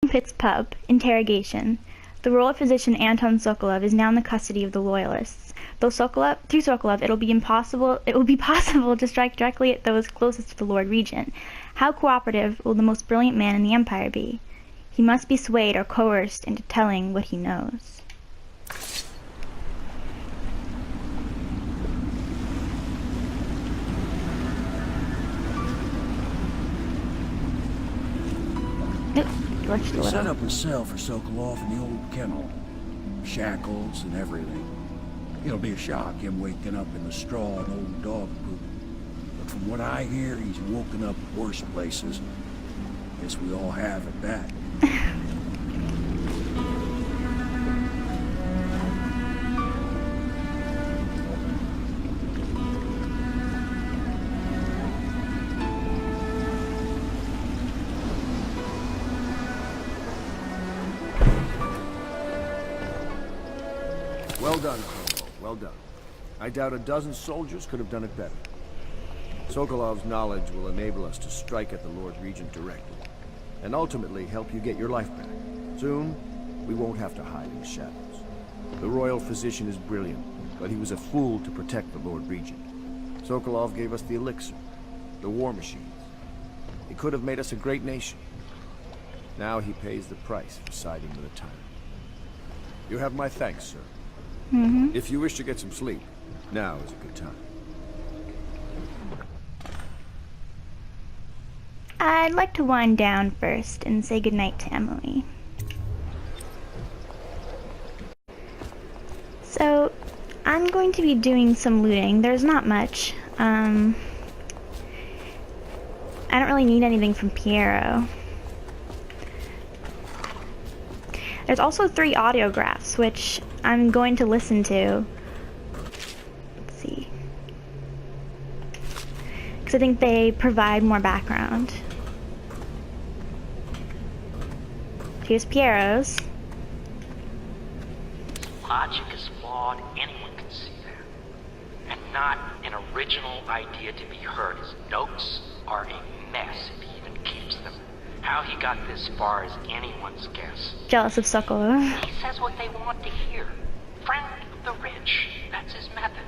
Pitt's pub. Interrogation. The royal physician Anton Sokolov is now in the custody of the Loyalists. Through Sokolov, it will be possible to strike directly at those closest to the Lord Regent. How cooperative will the most brilliant man in the Empire be? He must be swayed or coerced into telling what he knows. He set up a cell for Sokolov in the old kennel. Shackles and everything. It'll be a shock, him waking up in the straw and old dog poop. But from what I hear, he's woken up worse places. Guess we all have at that. Well done, Corvo. Well done. I doubt a dozen soldiers could have done it better. Sokolov's knowledge will enable us to strike at the Lord Regent directly, and ultimately help you get your life back. Soon, we won't have to hide in the shadows. The royal physician is brilliant, but he was a fool to protect the Lord Regent. Sokolov gave us the elixir, the war machines. He could have made us a great nation. Now he pays the price for siding with a tyrant. You have my thanks, sir. If you wish to get some sleep, now is a good time. I'd like to wind down first and say goodnight to Emily. So, I'm going to be doing some looting. There's not much. I don't really need anything from Piero. There's also 3 audiographs, which I'm going to listen to. Let's see. Because I think they provide more background. Here's Piero's. Logic is flawed, anyone can see that. And not an original idea to be heard. His notes are a mess if he even keeps them. How he got this far is anyone's guess. Jealous of Sokolov. He says what they want to hear. Friend of the rich. That's his method.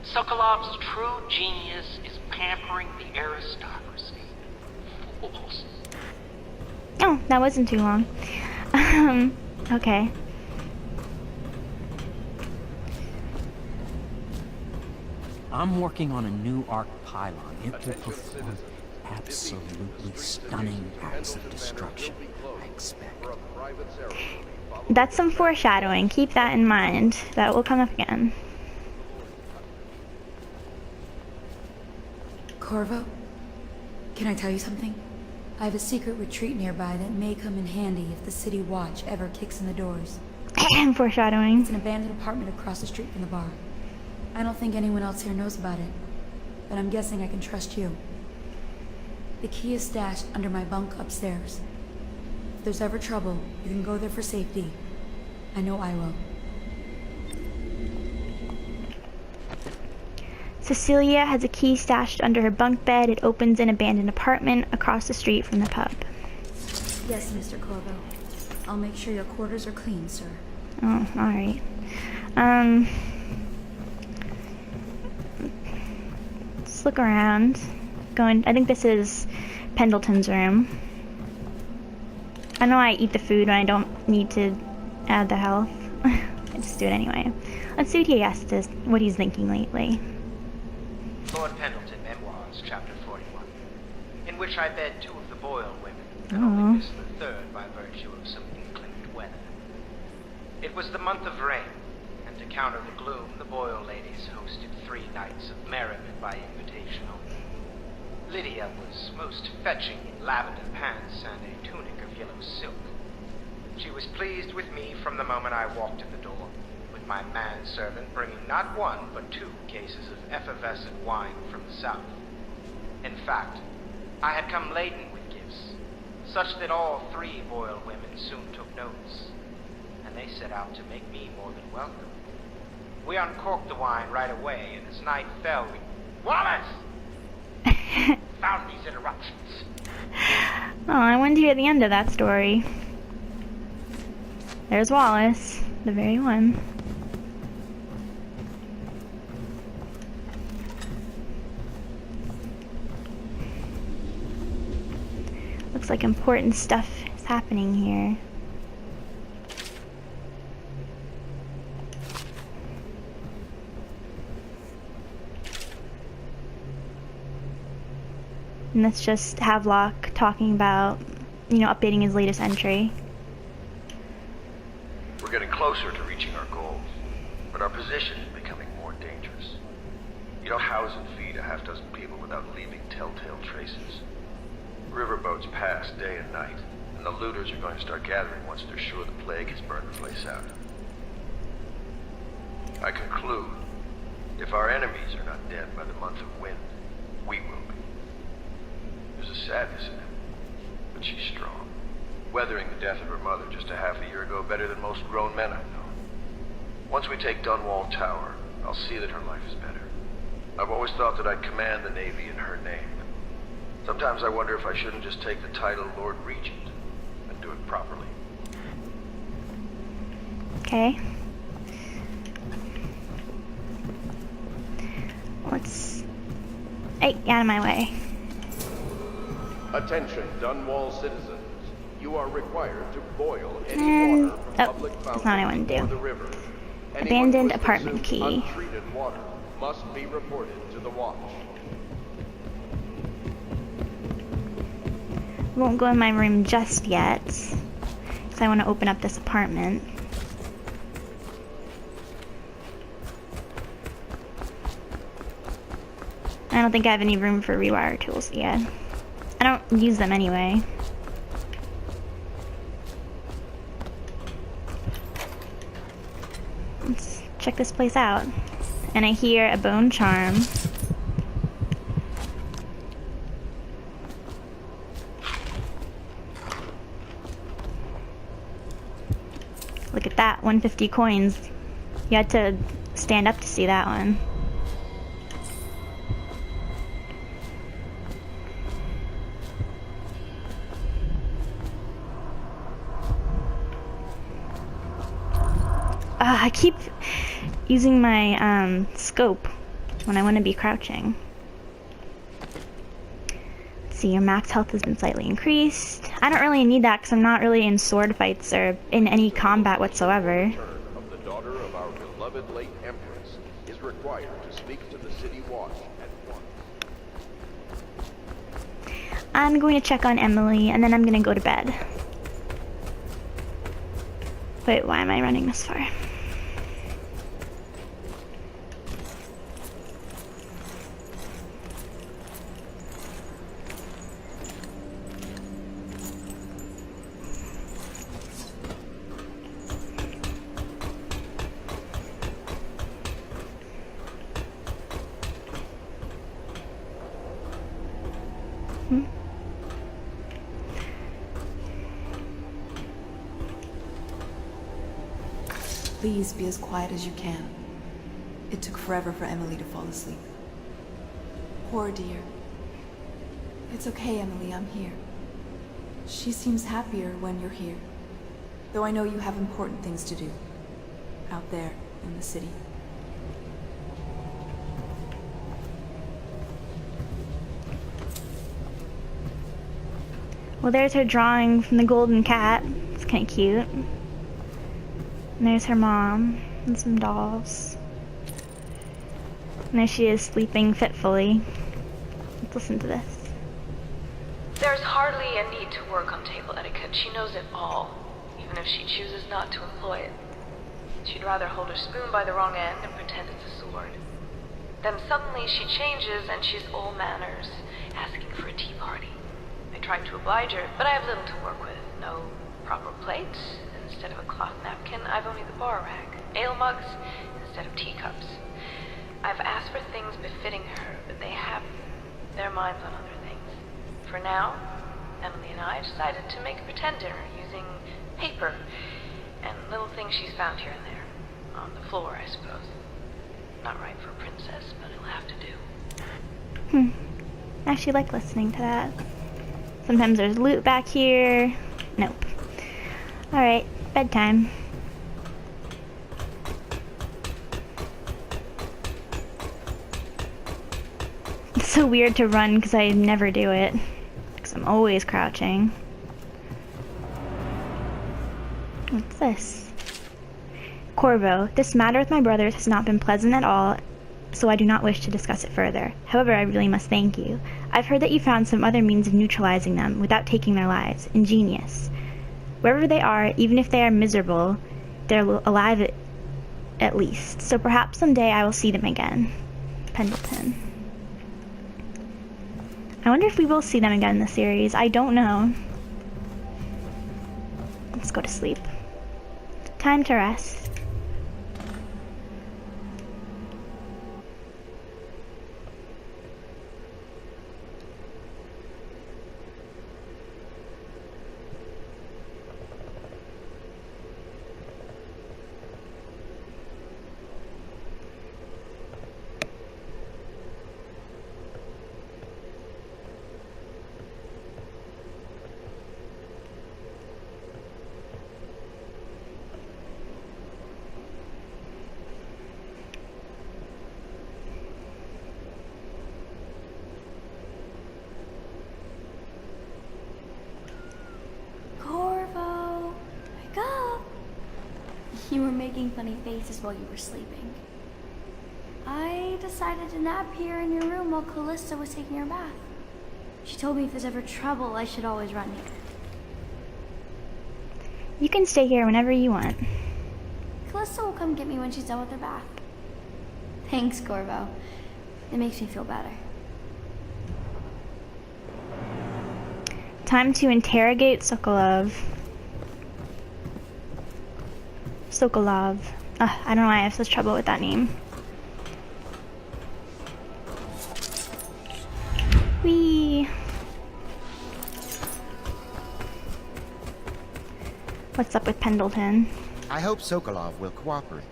Sokolov's true genius is pampering the aristocracy. Fools. Oh, that wasn't too long. Okay. I'm working on a new arc pylon. It will perform absolutely stunning acts of destruction, I expect. That's some foreshadowing. Keep that in mind. That will come up again. Corvo? Can I tell you something? I have a secret retreat nearby that may come in handy if the city watch ever kicks in the doors. Foreshadowing. It's an abandoned apartment across the street from the bar. I don't think anyone else here knows about it, but I'm guessing I can trust you. The key is stashed under my bunk upstairs. If there's ever trouble, you can go there for safety. I know I will. Cecilia has a key stashed under her bunk bed. It opens an abandoned apartment across the street from the pub. Yes, Mr. Corvo. I'll make sure your quarters are clean, sir. Oh, alright. Let's look around. I think this is Pendleton's room. I know I eat the food when I don't need to add the health. I just do it anyway. Let's see what he's thinking lately. Lord Pendleton, Memoirs, Chapter 41, in which I bed 2 of the Boyle women, and only missed the 3rd by virtue of some inclement weather. It was the month of rain, and to counter the gloom, the Boyle ladies hosted 3 nights of merriment by invitation only. Lydia was most fetching in lavender pants and a tunic of yellow silk. She was pleased with me from the moment I walked in the door, with my manservant bringing not 1 but 2 cases of effervescent wine from the south. In fact, I had come laden with gifts, such that all 3 Boyle women soon took notice, and they set out to make me more than welcome. We uncorked the wine right away, and as night fell, we... Wallace! found these interruptions. Oh, I wanted to hear the end of that story. There's Wallace, the very one. Looks like important stuff is happening here. And that's just Havelock talking about, you know, updating his latest entry. We're getting closer to reaching our goals, but our position is becoming more dangerous. You don't house and feed a half-dozen people without leaving telltale traces. Riverboats pass day and night, and the looters are going to start gathering once they're sure the plague has burned the place out. I conclude, if our enemies are not dead by the month of wind, we will be. There's a sadness in it, but she's strong. Weathering the death of her mother just a half a year ago better than most grown men I've known. Once we take Dunwall Tower, I'll see that her life is better. I've always thought that I'd command the Navy in her name. Sometimes I wonder if I shouldn't just take the title Lord Regent and do it properly. Okay. Hey, get out of my way. Attention, Dunwall citizens. You are required to boil any water from public that's not what I want to fountains do. or the river. Abandoned Anyone who apartment consumes key. untreated water must be reported to the watch. Won't go in my room just yet, because I want to open up this apartment. I don't think I have any room for rewire tools yet. I don't use them anyway. Let's check this place out. And I hear a bone charm. Look at that, 150 coins. You had to stand up to see that one. I keep using my scope when I want to be crouching. Let's see, your max health has been slightly increased. I don't really need that because I'm not really in sword fights or in any combat whatsoever. The return of the daughter of our beloved late Empress is required to speak to the city watch at once. I'm going to check on Emily and then I'm going to go to bed. Wait, why am I running this far? Please be as quiet as you can. It took forever for Emily to fall asleep. Poor dear. It's okay, Emily, I'm here. She seems happier when you're here. Though I know you have important things to do. Out there in the city. Well, there's her drawing from the golden cat. It's kind of cute. And there's her mom and some dolls. And there she is sleeping fitfully. Let's listen to this. There's hardly a need to work on table etiquette. She knows it all, even if she chooses not to employ it. She'd rather hold her spoon by the wrong end and pretend it's a sword. Then suddenly she changes and she's all manners, asking for a tea party. I tried to oblige her, but I have little to work with. No proper plates. Instead of a cloth napkin, I've only the bar rack. Ale mugs instead of teacups. I've asked for things befitting her, but they have their minds on other things. For now, Emily and I decided to make a pretend dinner using paper and little things she's found here and there. On the floor, I suppose. Not right for a princess, but it'll have to do. I actually like listening to that. Sometimes there's loot back here. Nope. Alright, bedtime. It's so weird to run because I never do it. Because I'm always crouching. What's this? Corvo, this matter with my brothers has not been pleasant at all, so I do not wish to discuss it further. However, I really must thank you. I've heard that you found some other means of neutralizing them without taking their lives. Ingenious. Wherever they are, even if they are miserable, they're alive at least. So perhaps someday I will see them again. Pendleton. I wonder if we will see them again in the series. I don't know. Let's go to sleep. Time to rest. You were making funny faces while you were sleeping. I decided to nap here in your room while Callista was taking her bath. She told me if there's ever trouble, I should always run here. You can stay here whenever you want. Callista will come get me when she's done with her bath. Thanks, Corvo. It makes me feel better. Time to interrogate Sokolov. Sokolov. I don't know why I have such trouble with that name. Whee! What's up with Pendleton? I hope Sokolov will cooperate.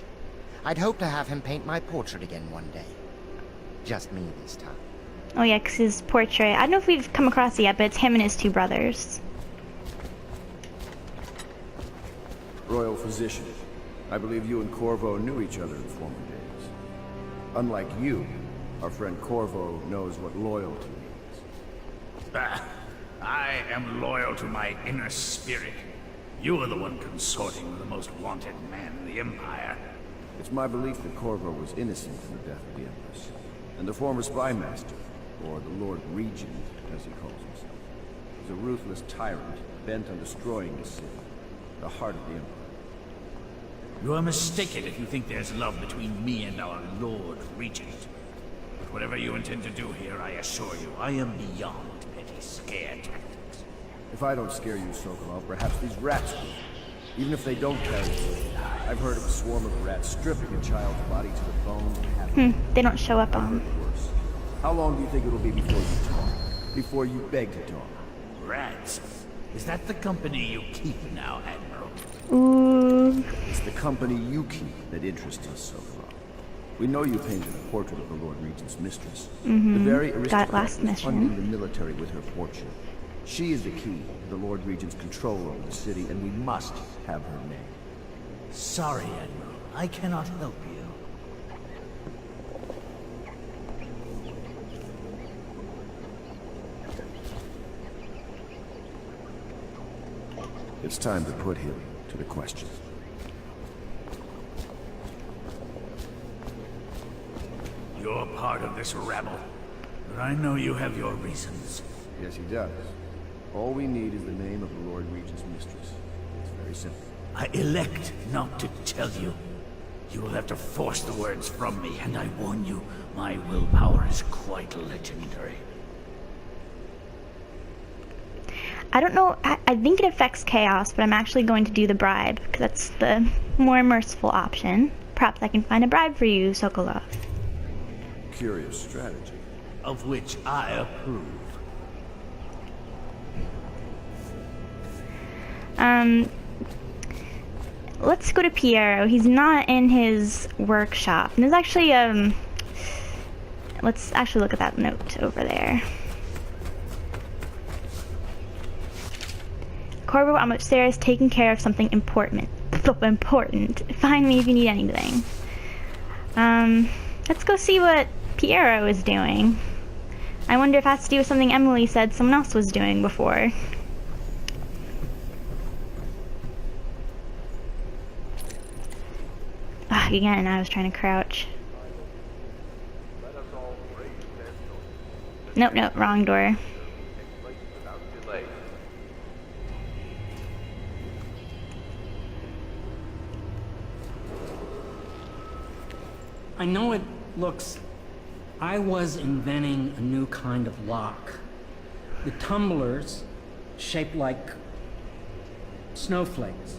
I'd hope to have him paint my portrait again one day. Just me this time. Oh yeah, 'cause his portrait. I don't know if we've come across it yet, but it's him and his two brothers. Royal Physician, I believe you and Corvo knew each other in former days. Unlike you, our friend Corvo knows what loyalty means. I am loyal to my inner spirit. You are the one consorting with the most wanted man in the Empire. It's my belief that Corvo was innocent in the death of the Empress, and the former spy master, or the Lord Regent, as he calls himself, is a ruthless tyrant bent on destroying the city, the heart of the Empire. You are mistaken if you think there's love between me and our Lord Regent. But whatever you intend to do here, I assure you, I am beyond petty scare tactics. If I don't scare you, Sokolov, perhaps these rats will. Even if they don't carry you. I've heard of a swarm of rats stripping a child's body to the bone and having They don't show up on. worse. How long do you think it'll be before you talk? Before you beg to talk? Rats? Is that the company you keep now, Admiral? Ooh. It's the company you keep that interests us, Sokolov. We know you painted a portrait of the Lord Regent's mistress. The very Got it aristocrat last who was mission. funding the military with her fortune. She is the key to the Lord Regent's control over the city, and we must have her name. Sorry, Admiral. I cannot help you. It's time to put him to the question. You're part of this rabble, but I know you have your reasons. Yes, he does. All we need is the name of the Lord Regent's mistress. It's very simple. I elect not to tell you. You will have to force the words from me, and I warn you, my willpower is quite legendary. I don't know. I think it affects chaos, but I'm actually going to do the bribe because that's the more merciful option. Perhaps I can find a bribe for you, Sokolov. Curious strategy. Of which I approve. Let's go to Piero. He's not in his workshop. And there's actually let's actually look at that note over there. Corvo, I'm upstairs taking care of something important. Important. Find me if you need anything. Let's go see what Piero is doing. I wonder if it has to do with something Emily said someone else was doing before. Again, I was trying to crouch. Nope, nope, wrong door. I know it looks... I was inventing a new kind of lock. The tumblers, shaped like snowflakes.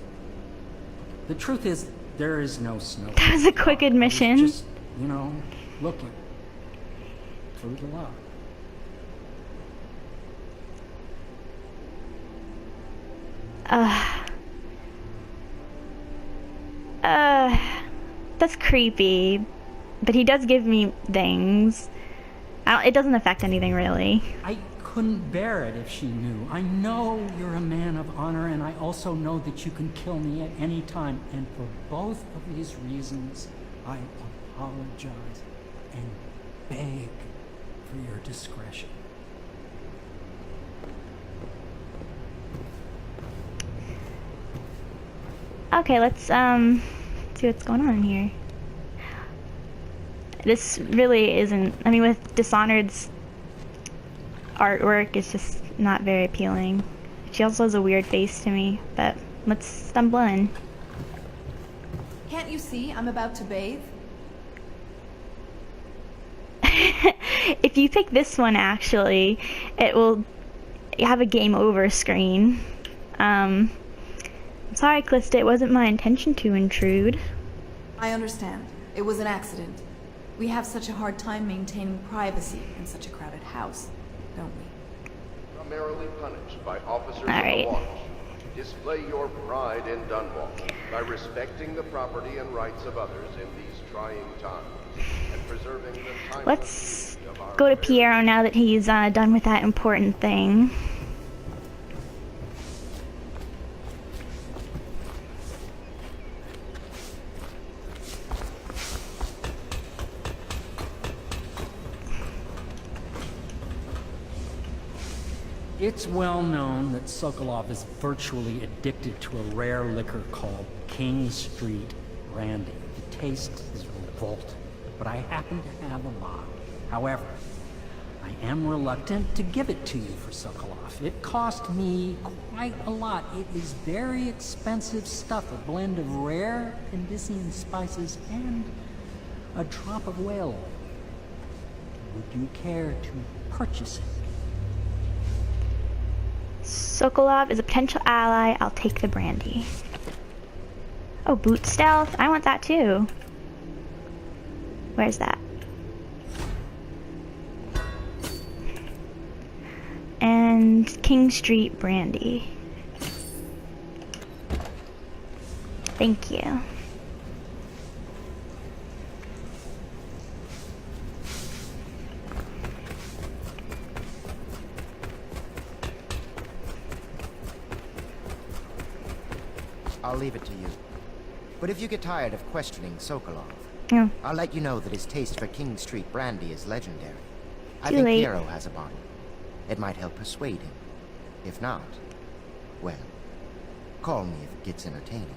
The truth is, there is no snowflake. That was a quick admission. Just, you know, looking through the lock. That's creepy. But he does give me things. It doesn't affect anything, really. I couldn't bear it if she knew. I know you're a man of honor, and I also know that you can kill me at any time. And for both of these reasons, I apologize and beg for your discretion. Okay, let's see what's going on here. This really isn't, I mean, with Dishonored's artwork, it's just not very appealing. She also has a weird face to me, but let's stumble in. Can't you see I'm about to bathe? If you pick this one, actually, it will have a game over screen. I'm sorry, Callista, it wasn't my intention to intrude. I understand. It was an accident. We have such a hard time maintaining privacy in such a crowded house, don't we? Primarily punished by officers All right. of the watch. Display your pride in Dunwall by respecting the property and rights of others in these trying times and preserving the timeless Let's beauty of our go to rare- Piero now that he's done with that important thing. It's well known that Sokolov is virtually addicted to a rare liquor called King Street brandy. The taste is revolting, but I happen to have a bottle. However, I am reluctant to give it to you for Sokolov. It cost me quite a lot. It is very expensive stuff, a blend of rare Indician spices and a drop of whale oil. Would you care to purchase it? Sokolov is a potential ally. I'll take the brandy. Oh, boot stealth. I want that too. Where's that? And King Street brandy. Thank you. I'll leave it to you. But if you get tired of questioning Sokolov, Oh, I'll let you know that his taste for King Street brandy is legendary. I Too think late. Piero has a bottle. It might help persuade him. If not, well, call me if it gets entertaining.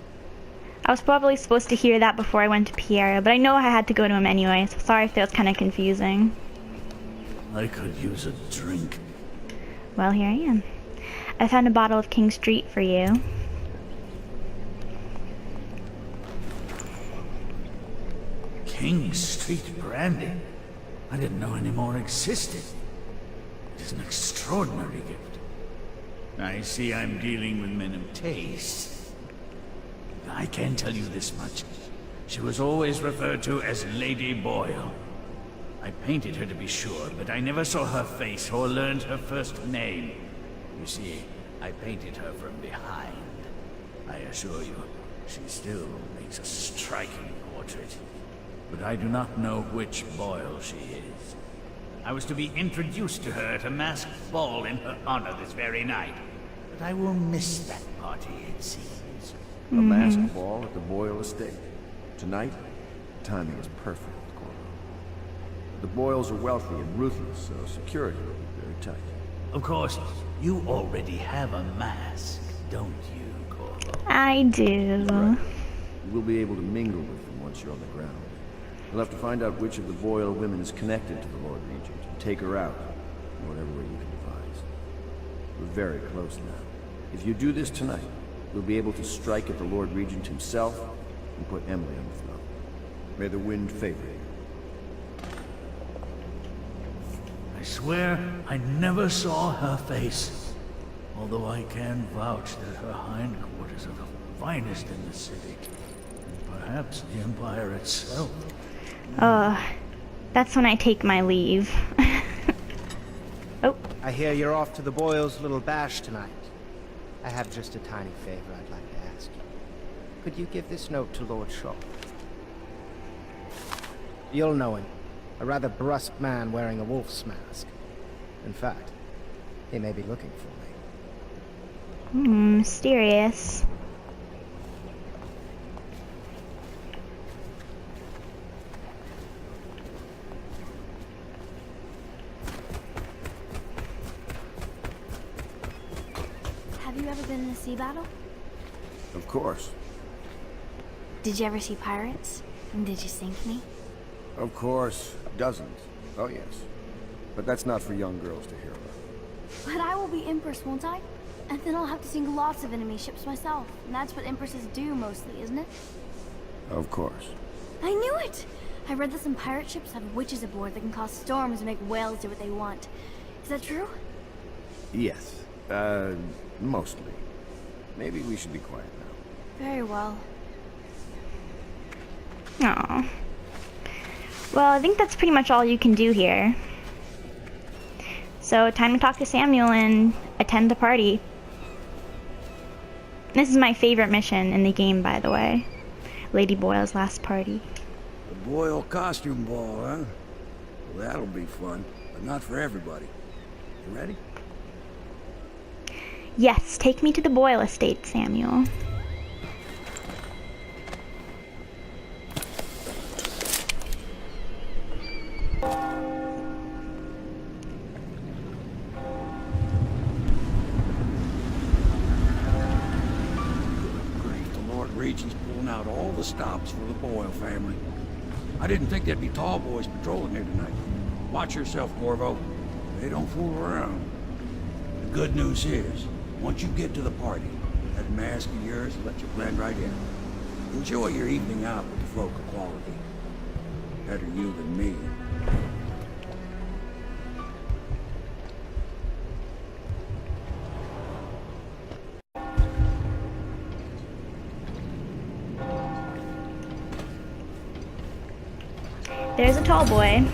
I was probably supposed to hear that before I went to Piero, but I know I had to go to him anyway, so sorry if that was kind of confusing. I could use a drink. Well, here I am. I found a bottle of King Street for you. King Street brandy? I didn't know any more existed. It is an extraordinary gift. I see I'm dealing with men of taste. I can tell you this much. She was always referred to as Lady Boyle. I painted her to be sure, but I never saw her face or learned her first name. You see, I painted her from behind. I assure you, she still makes a striking portrait. But I do not know which Boyle she is. I was to be introduced to her at a masked ball in her honor this very night. but I will miss that party, it seems. A masked ball at the Boyle estate. Tonight, timing is perfect, Corvo. The Boyles are wealthy and ruthless, so security will be very tight. Of course, you already have a mask, don't you, Corvo? I do. Right. You will be able to mingle with them once you're on the ground. You'll have to find out which of the Boyle women is connected to the Lord Regent and take her out in whatever way you can devise. We're very close now. If you do this tonight, we'll be able to strike at the Lord Regent himself and put Emily on the throne. May the wind favor you. I swear I never saw her face, although I can vouch that her hindquarters are the finest in the city, and perhaps the Empire itself. That's when I take my leave. Oh. I hear you're off to the Boyles' little bash tonight. I have just a tiny favor I'd like to ask you. Could you give this note to Lord Shaw? You'll know him. A rather brusque man wearing a wolf's mask. In fact, he may be looking for me. Mysterious. Have you ever been in a sea battle? Of course. Did you ever see pirates? And did you sink me? Of course. Dozens. Oh, yes. But that's not for young girls to hear about. But I will be Empress, won't I? And then I'll have to sink lots of enemy ships myself. And that's what Empresses do mostly, isn't it? Of course. I knew it! I read that some pirate ships have witches aboard that can cause storms and make whales do what they want. Is that true? Yes. Mostly. Maybe we should be quiet now. Very well. Aww. Well, I think that's pretty much all you can do here. So, time to talk to Samuel and attend the party. This is my favorite mission in the game, by the way. Lady Boyle's last party. The Boyle costume ball, huh? Well, that'll be fun, but not for everybody. You ready? Yes, take me to the Boyle estate, Samuel. Regent's pulling out all the stops for the Boyle family. I didn't think there'd be tall boys patrolling here tonight. Watch yourself, Corvo. They don't fool around. The good news is, once you get to the party, that mask of yours will let you blend right in. Enjoy your evening out with the folk of quality. Better you than me. There's a tall boy.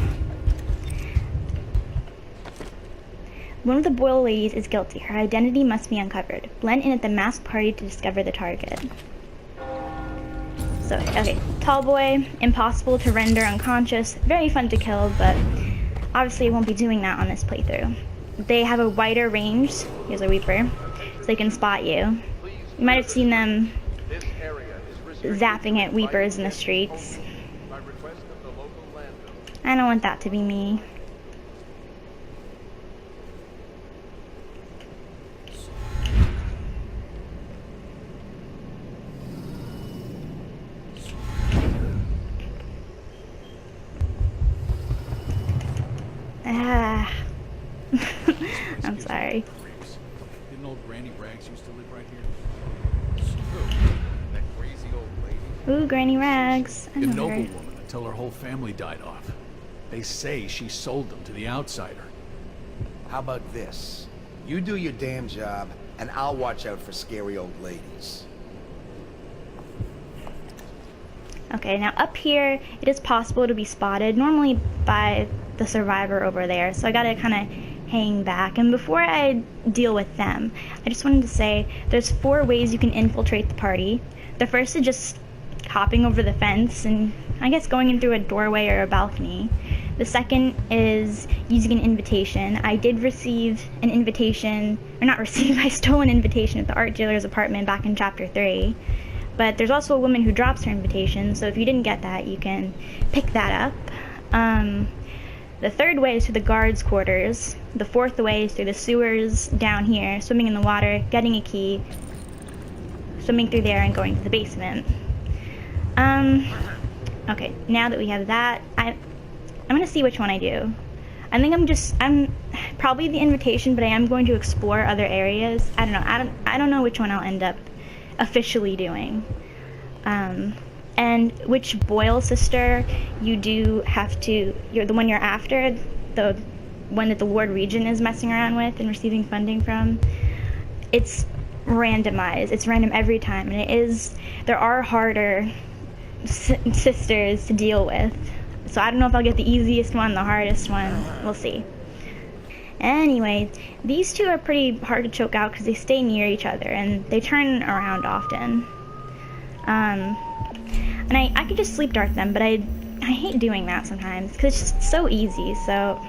One of the Boyle ladies is guilty. Her identity must be uncovered. Blend in at the masked party to discover the target. So, okay, tall boy, impossible to render unconscious, very fun to kill, but obviously I won't be doing that on this playthrough. They have a wider range, here's a Weeper, so they can spot you. You might have seen them zapping at Weepers in the streets. I don't want that to be me. I'm sorry. Didn't old Granny Rags used to live right here? That crazy old lady. Ooh, Granny Rags. I The know her. noblewoman until her whole family died off. They say she sold them to the outsider. How about this? You do your damn job, and I'll watch out for scary old ladies. Okay, now up here, it is possible to be spotted, normally by the survivor over there, so I gotta kind of hang back. And before I deal with them, I just wanted to say there's 4 ways you can infiltrate the party. The first is just hopping over the fence and I guess going in through a doorway or a balcony. The second is using an invitation. I did receive an invitation, or not receive, I stole an invitation at the art dealer's apartment back in chapter 3. But there's also a woman who drops her invitation, so if you didn't get that, you can pick that up. The third way is through the guards' quarters. The fourth way is through the sewers down here, swimming in the water, getting a key, swimming through there, and going to the basement. Okay, now that we have that, I'm gonna see which one I do. I think I'm probably the invitation, but I am going to explore other areas. I don't know. I don't know which one I'll end up officially doing. And which Boyle sister you do have to, the one you're after, the one that the Ward region is messing around with and receiving funding from. It's randomized. It's random every time, and there are harder sisters to deal with. So I don't know if I'll get the easiest one, the hardest one. We'll see. Anyway, these two are pretty hard to choke out because they stay near each other and they turn around often. And I could just sleep dart them, but I hate doing that sometimes because it's just so easy. So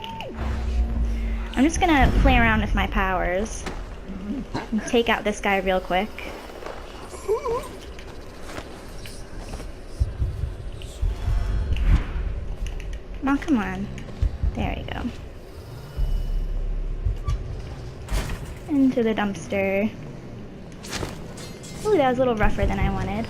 I'm just gonna play around with my powers and take out this guy real quick. Oh, come on. There we go. Into the dumpster. Ooh, that was a little rougher than I wanted.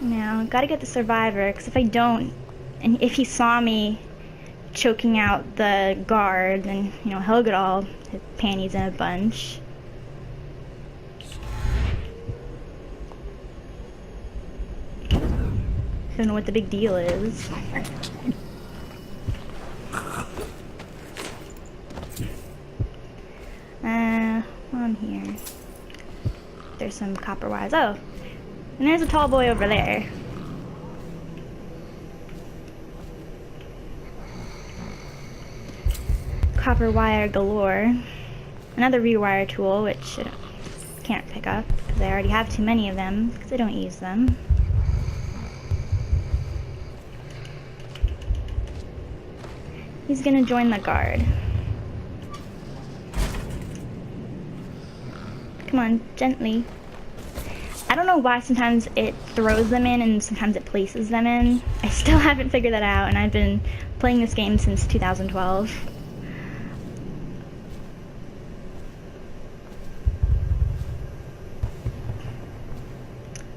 Now, gotta get the survivor, because if I don't, and if he saw me choking out the guard, then, he'll get all his panties in a bunch. Don't know what the big deal is. On here. There's some copper wires. Oh! And there's a tall boy over there. Copper wire galore. Another rewire tool, which I can't pick up because I already have too many of them because I don't use them. He's gonna join the guard. Come on, gently. I don't know why sometimes it throws them in and sometimes it places them in. I still haven't figured that out, and I've been playing this game since 2012.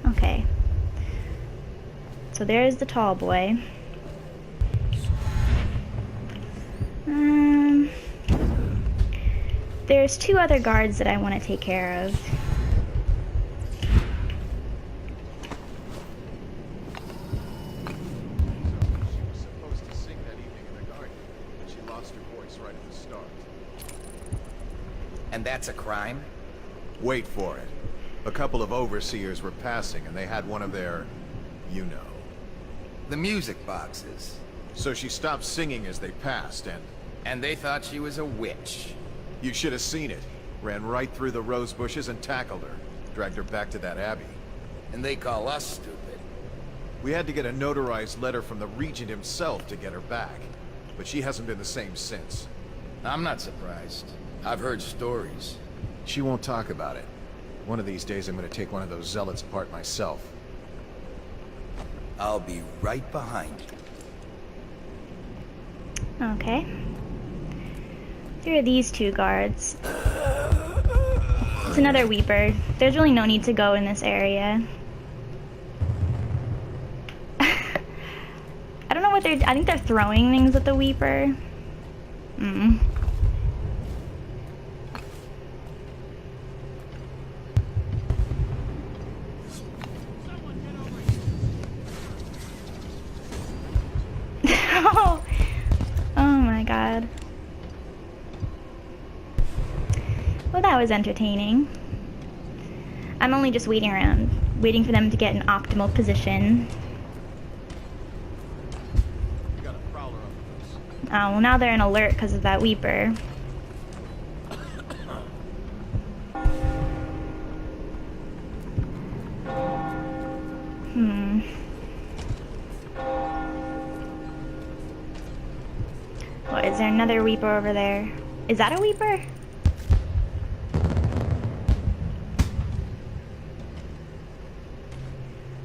Okay. So there's the tall boy. There's two other guards that I want to take care of. And that's a crime? Wait for it. A couple of overseers were passing and they had one of their, the music boxes. So she stopped singing as they passed And they thought she was a witch. You should have seen it. Ran right through the rose bushes and tackled her. Dragged her back to that abbey. And they call us stupid. We had to get a notarized letter from the regent himself to get her back. But she hasn't been the same since. I'm not surprised. I've heard stories. She won't talk about it. One of these days I'm gonna take one of those zealots apart myself. I'll be right behind you. Okay. Here are these two guards. It's another Weeper. There's really no need to go in this area. I don't know what I think they're throwing things at the Weeper. Oh my god. Well, that was entertaining. I'm only just waiting around, waiting for them to get an optimal position. You got a prowler up with us. Oh, well now they're in alert because of that Weeper. What, is there another Weeper over there? Is that a Weeper?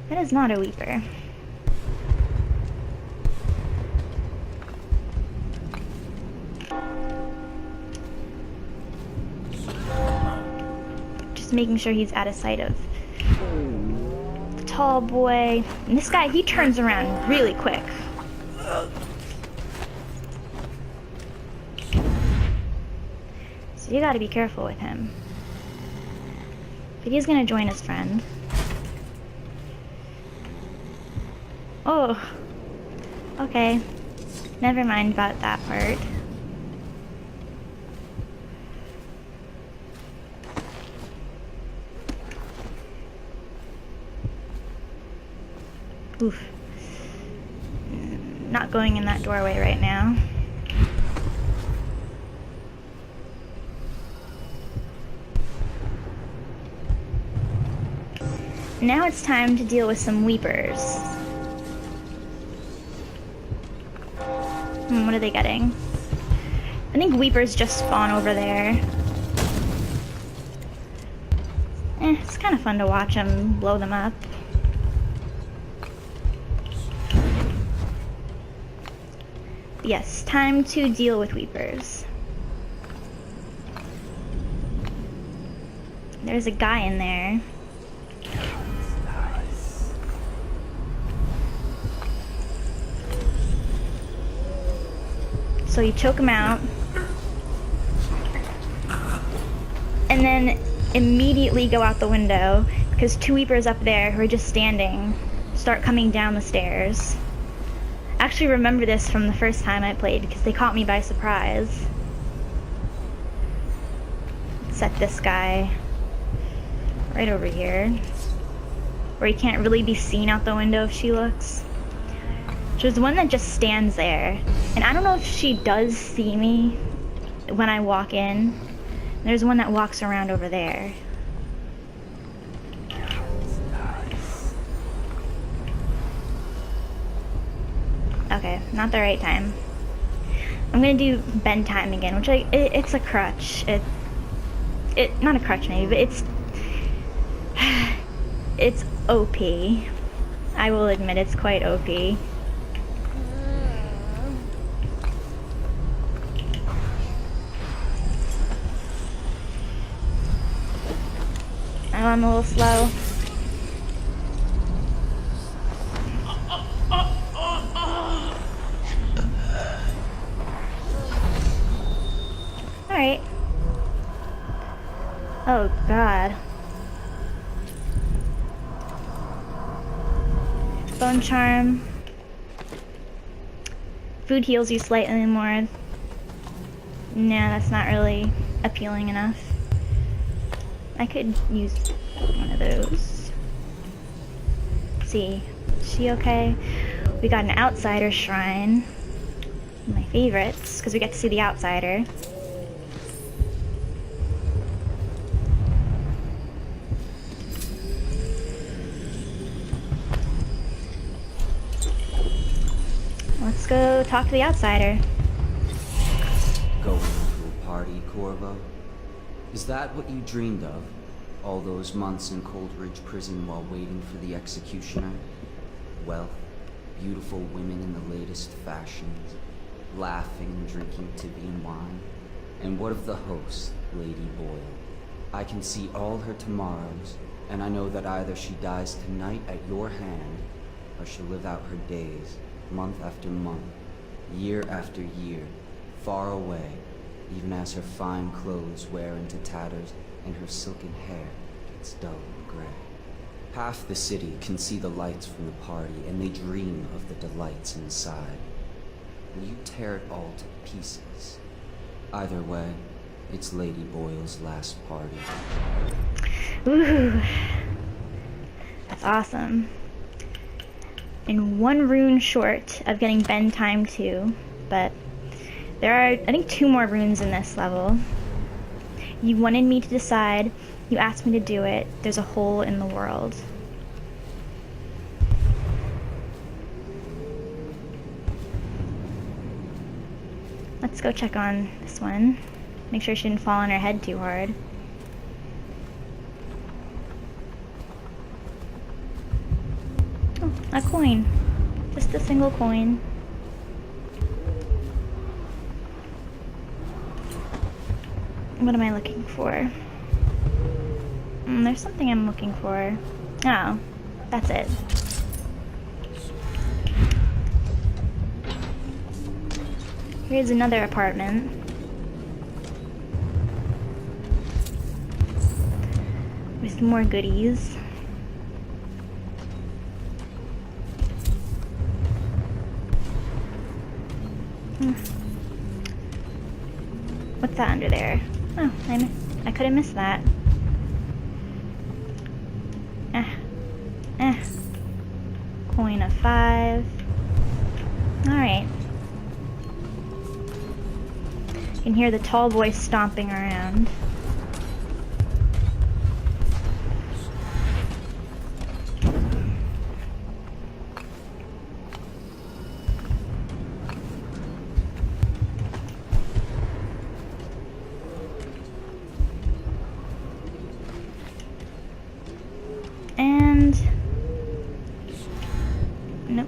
That is not a Weeper. Just making sure he's out of sight of the tall boy. And this guy, he turns around really quick. So you gotta be careful with him. But he's gonna join his friend. Oh, okay. Never mind about that part. Oof. Not going in that doorway right now. Now it's time to deal with some Weepers. What are they getting? I think Weepers just spawn over there. It's kind of fun to watch them blow them up. Yes, time to deal with Weepers. There's a guy in there. So you choke him out, and then immediately go out the window, because two Weepers up there who are just standing start coming down the stairs. I actually remember this from the first time I played, because they caught me by surprise. Set this guy right over here, where he can't really be seen out the window if she looks. There's the one that just stands there, and I don't know if she does see me when I walk in. There's one that walks around over there. Okay, not the right time. I'm gonna do bend time again, which it's a crutch. It not a crutch maybe, but it's OP. I will admit it's quite OP. I'm a little slow. Alright. Oh god. Bone charm. Food heals you slightly more. No, that's not really appealing enough. I could use one of those. Let's see, is she okay? We got an outsider shrine. My favorites, because we get to see the outsider. Let's go talk to the outsider. Going to a party, Corvo? Is that what you dreamed of? All those months in Coldridge Prison while waiting for the executioner? Wealth, beautiful women in the latest fashions, laughing and drinking Tibian wine. And what of the host, Lady Boyle? I can see all her tomorrows, and I know that either she dies tonight at your hand, or she'll live out her days, month after month, year after year, far away, even as her fine clothes wear into tatters and her silken hair gets dull and gray. Half the city can see the lights from the party, and they dream of the delights inside. Will you tear it all to pieces? Either way, it's Lady Boyle's last party. Ooh, That's awesome. And 1 rune short of getting bend time 2, but there are, I think, 2 more runes in this level. You wanted me to decide, you asked me to do it, there's a hole in the world. Let's go check on this one. Make sure she didn't fall on her head too hard. Oh, a coin. Just a single coin. What am I looking for? There's something I'm looking for. Oh, that's it. Here's another apartment. With more goodies. What's that under there? Oh, I could have missed that. Coin of 5. Alright. You can hear the tall boy stomping around. And nope.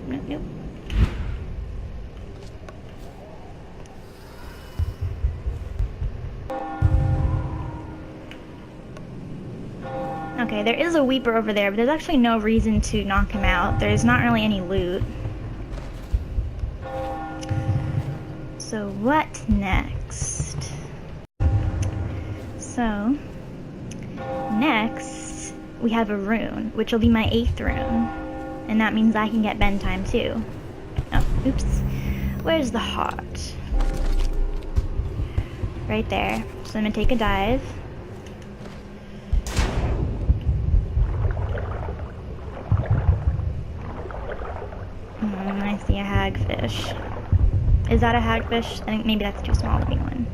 Okay, there is a Weeper over there, but there's actually no reason to knock him out. There's not really any loot. So what next? So next we have a rune, which will be my 8th rune. And that means I can get bend time too. Oh, oops. Where's the heart? Right there. So I'm gonna take a dive. I see a hagfish. Is that a hagfish? I think maybe that's too small to be one.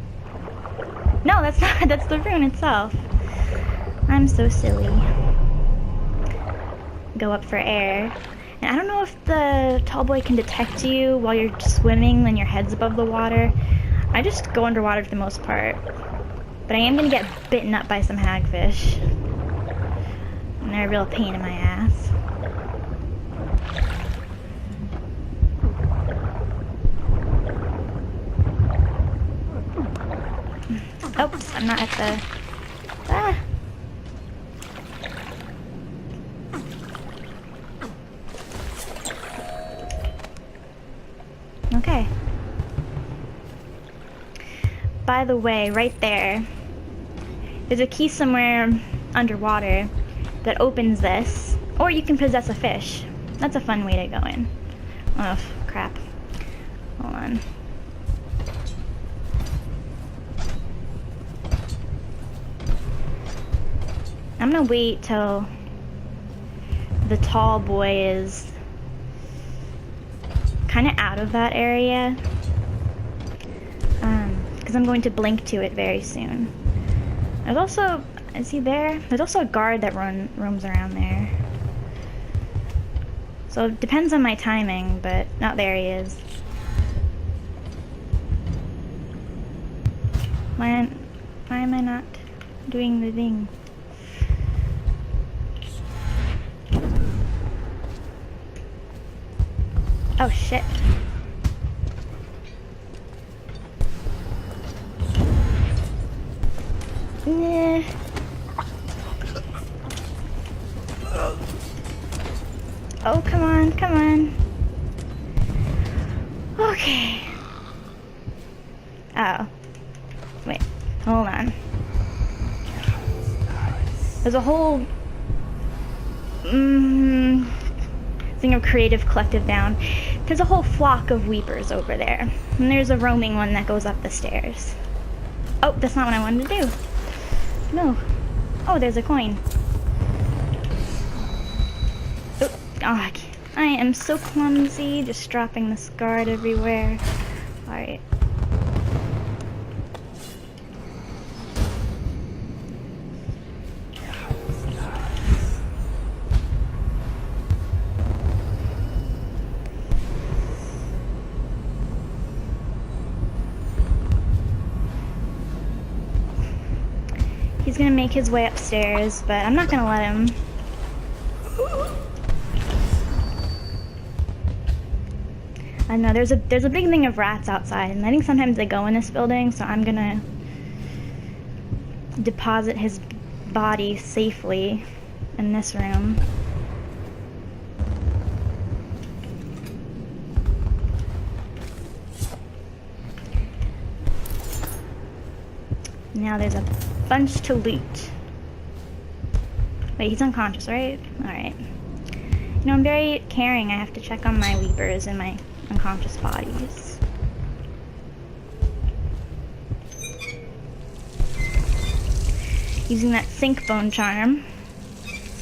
No, that's not. That's the rune itself. I'm so silly. Go up for air. And I don't know if the tall boy can detect you while you're swimming and your head's above the water. I just go underwater for the most part. But I am gonna get bitten up by some hagfish. And they're a real pain in my ass. Oops, I'm not at the... Ah! Okay. By the way, right there, there's a key somewhere underwater that opens this, or you can possess a fish. That's a fun way to go in. Oh, crap. Hold on. I'm gonna wait till the tall boy is kind of out of that area, because I'm going to blink to it very soon. There's also, is he there? There's also a guard that roams around there. So it depends on my timing, but not there he is. Why am I not doing the thing? Oh shit. Nah. Oh, come on, come on. Okay. Oh. Wait, hold on. There's a whole thing of creative collective down. There's a whole flock of weepers over there. And there's a roaming one that goes up the stairs. Oh, that's not what I wanted to do. No. Oh, there's a coin. Oh, I am so clumsy, just dropping this guard everywhere. Alright. He's gonna make his way upstairs, but I'm not gonna let him. I know there's a big thing of rats outside, and I think sometimes they go in this building, so I'm gonna deposit his body safely in this room. Now there's a bunch to loot. Wait, he's unconscious, right? Alright. You know, I'm very caring. I have to check on my weepers and my unconscious bodies. Using that sync bone charm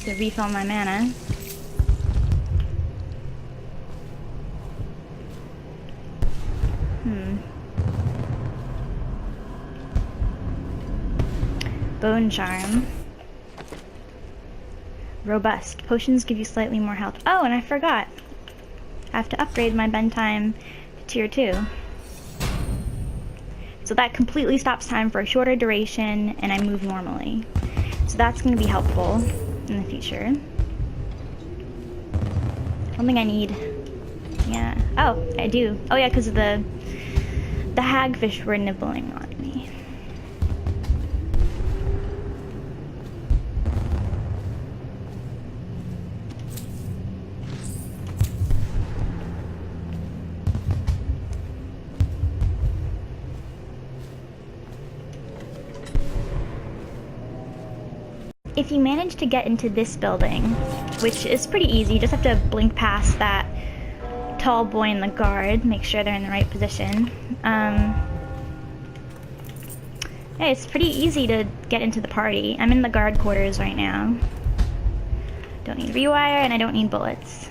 to refill my mana. Bone charm. Robust. Potions give you slightly more health. Oh, and I forgot. I have to upgrade my bend time to tier 2. So that completely stops time for a shorter duration, and I move normally. So that's going to be helpful in the future. I don't think I need... Yeah. Oh, I do. Oh yeah, because of the hagfish were nibbling on me. If you manage to get into this building, which is pretty easy, you just have to blink past that tall boy in the guard, make sure they're in the right position. Yeah, it's pretty easy to get into the party. I'm in the guard quarters right now. Don't need rewire, and I don't need bullets.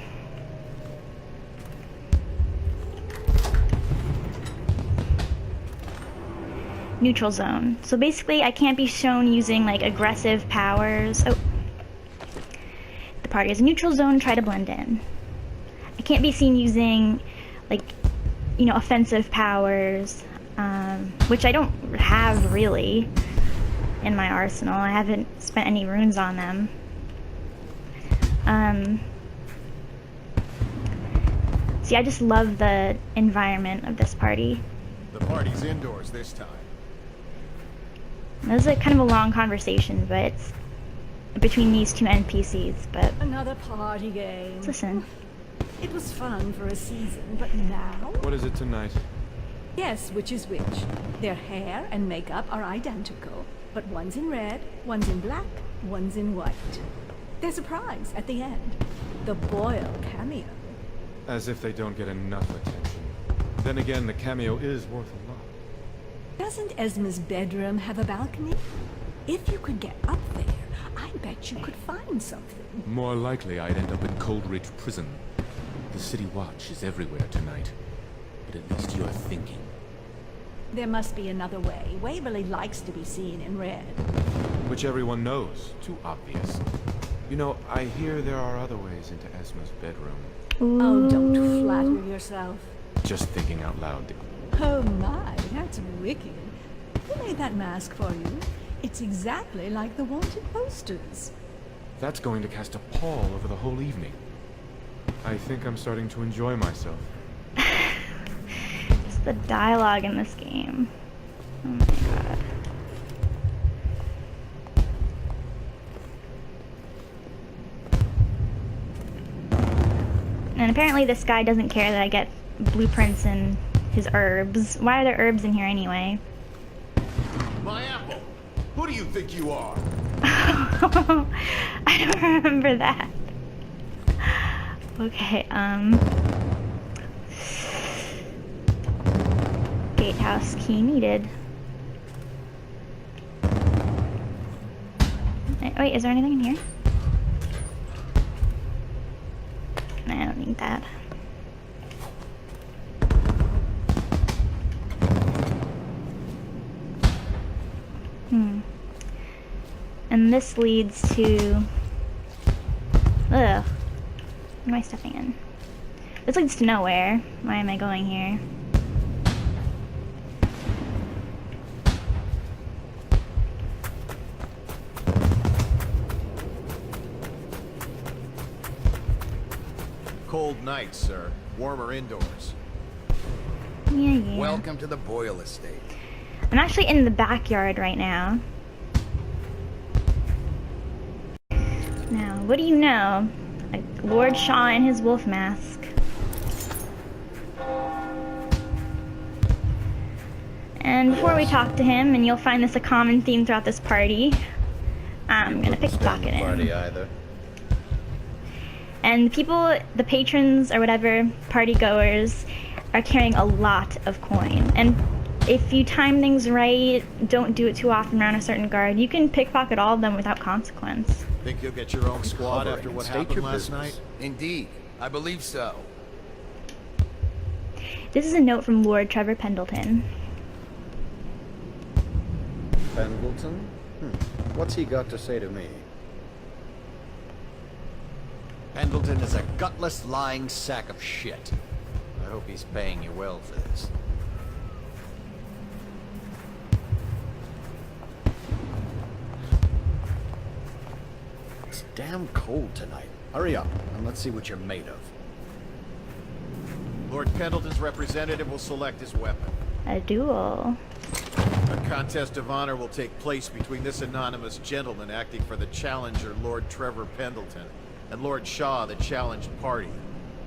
Neutral zone. So basically I can't be shown using like aggressive powers. Oh. The party is a neutral zone, try to blend in. I can't be seen using like, you know, offensive powers, which I don't have really in my arsenal. I haven't spent any runes on them. See, I just love the environment of this party. The party's indoors this time. This is kind of a long conversation, but it's between these two NPCs, but... Another party game. Let's listen. It was fun for a season, but now... What is it tonight? Guess which is which. Their hair and makeup are identical, but one's in red, one's in black, one's in white. There's a prize at the end. The Boyle cameo. As if they don't get enough attention. Then again, the cameo is worth a lot. Doesn't Esma's bedroom have a balcony? If you could get up there, I bet you could find something. More likely I'd end up in Coldridge Prison. The City Watch is everywhere tonight. But at least you're thinking. There must be another way. Waverly likes to be seen in red. Which everyone knows. Too obvious. You know, I hear there are other ways into Esma's bedroom. Oh, don't flatter yourself. Just thinking out loud. Oh my, that's wicked. Who made that mask for you? It's exactly like the wanted posters. That's going to cast a pall over the whole evening. I think I'm starting to enjoy myself. It's the dialogue in this game. Oh my god. And apparently this guy doesn't care that I get blueprints and his herbs. Why are there herbs in here anyway? My apple! Who do you think you are? I don't remember that. Okay, gatehouse key needed. Wait, is there anything in here? need that. And this leads to... Ugh. What am I stepping in? This leads to nowhere. Why am I going here? Cold night, sir. Warmer indoors. Yeah. Welcome to the Boyle estate. I'm actually in the backyard right now. Now, what do you know? Lord Shaw in his wolf mask. And before we talk to him, and you'll find this a common theme throughout this party, I'm gonna pickpocket him. Either. And people, the patrons or whatever, party goers, are carrying a lot of coin. And if you time things right, don't do it too often around a certain guard, you can pickpocket all of them without consequence. Think you'll get your own squad after what happened last night? Indeed, I believe so. This is a note from Lord Trevor Pendleton. Pendleton? What's he got to say to me? Pendleton is a gutless, lying sack of shit. I hope he's paying you well for this. It's damn cold tonight. Hurry up, and let's see what you're made of. Lord Pendleton's representative will select his weapon. A duel. A contest of honor will take place between this anonymous gentleman acting for the challenger, Lord Trevor Pendleton, and Lord Shaw, the challenged party.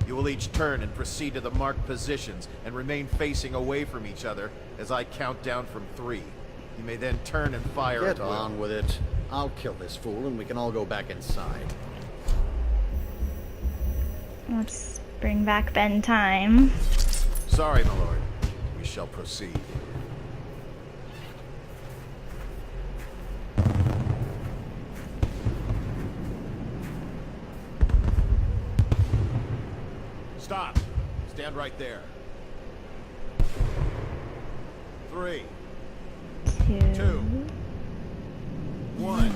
You will each turn and proceed to the marked positions and remain facing away from each other as I count down from 3. You may then turn and fire at will. Get on with it. I'll kill this fool and we can all go back inside. Let's bring back Ben time. Sorry, my lord. We shall proceed. Stop. Stand right there. 3, 2, 1.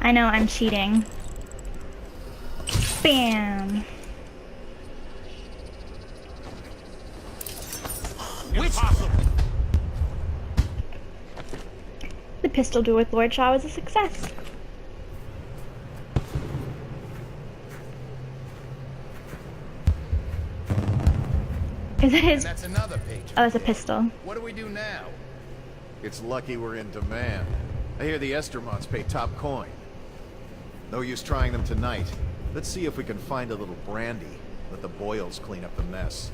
I know, I'm cheating. Bam! Impossible. The pistol duel with Lord Shaw was a success. Is that his? And that's another page. Oh, it's a pistol. What do we do now? It's lucky we're in demand. I hear the Estermonts pay top coin. No use trying them tonight. Let's see if we can find a little brandy. Let the Boyles clean up the mess.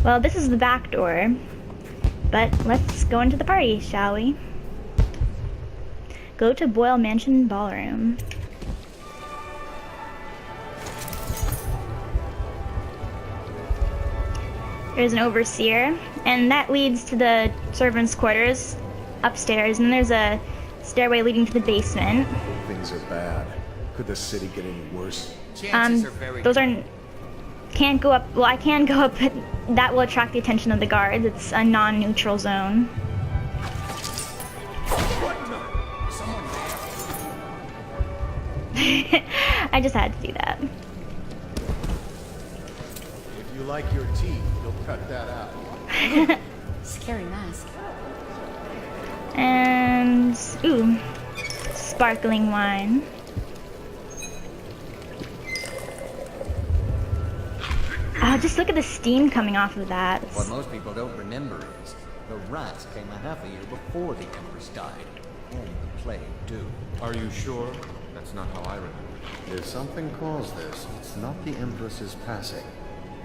Well, this is the back door. But let's go into the party, shall we? Go to Boyle Mansion Ballroom. There's an overseer, and that leads to the servants' quarters upstairs, and there's a stairway leading to the basement. Things are bad. Could the city get any worse? Those are can't go up. Well, I can go up, but that will attract the attention of the guards. It's a non-neutral zone. I just had to do that. If you like your teeth, you'll cut that out. Scary mask. And ooh, sparkling wine. Just look at the steam coming off of that. What most people don't remember is the rats came a half a year before the Empress died. And the plague, too. Are you sure? That's not how I remember. If something caused this, it's not the Empress's passing.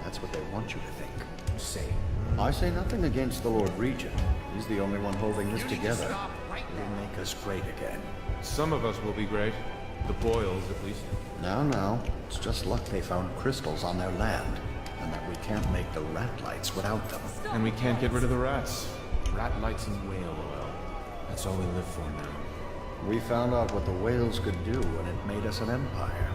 That's what they want you to think. Say. I say nothing against the Lord Regent. He's the only one holding this together. He'll make us great again. Some of us will be great. The Boyles, at least. No. It's just luck they found crystals on their land. And that we can't make the rat lights without them. And we can't get rid of the rats. Rat lights and whale oil. That's all we live for now. We found out what the whales could do, and it made us an empire.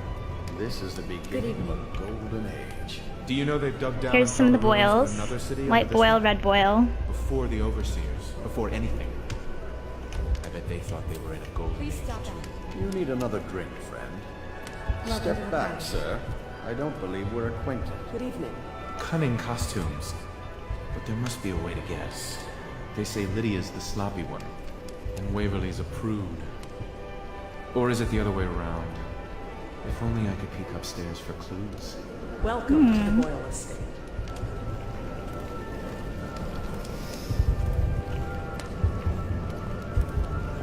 This is the beginning of a golden age. Do you know they've dug down? Here's some of the ruins boils. another city White under this boil, one? red boil. Before the overseers, before anything. I bet they thought they were in a golden Please age. stop that. You need another drink, friend. Step back, sir. I don't believe we're acquainted. Good evening. Cunning costumes. But there must be a way to guess. They say Lydia's the sloppy one, and Waverly's a prude. Or is it the other way around? If only I could peek upstairs for clues. Welcome to the Boyle estate.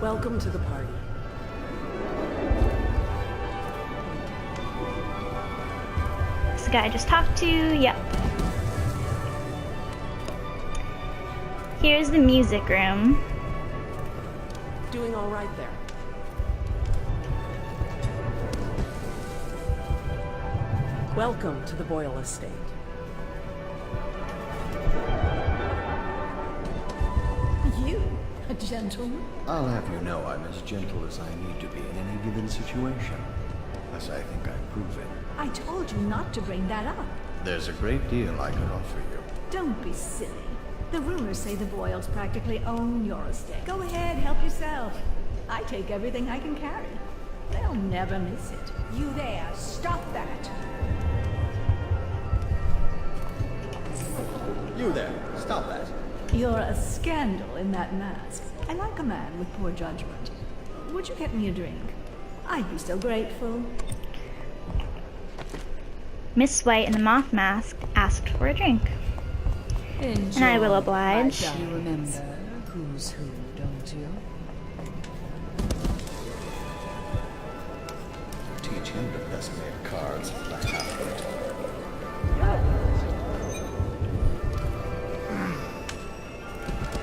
Welcome to the party. This guy I just talked to, yep. Here's the music room. Doing all right there. Welcome to the Boyle estate. You, a gentleman? I'll have you know I'm as gentle as I need to be in any given situation. As I think I've proven. I told you not to bring that up. There's a great deal I could offer you. Don't be silly. The rumors say the Boyles practically own your estate. Go ahead, help yourself. I take everything I can carry. They'll never miss it. You there, stop that. You there, stop that. You're a scandal in that mask. I like a man with poor judgment. Would you get me a drink? I'd be so grateful. Miss White in the moth mask asked for a drink. And I will oblige. You remember who's who, don't you? Teach him the best made cards, black half-wit.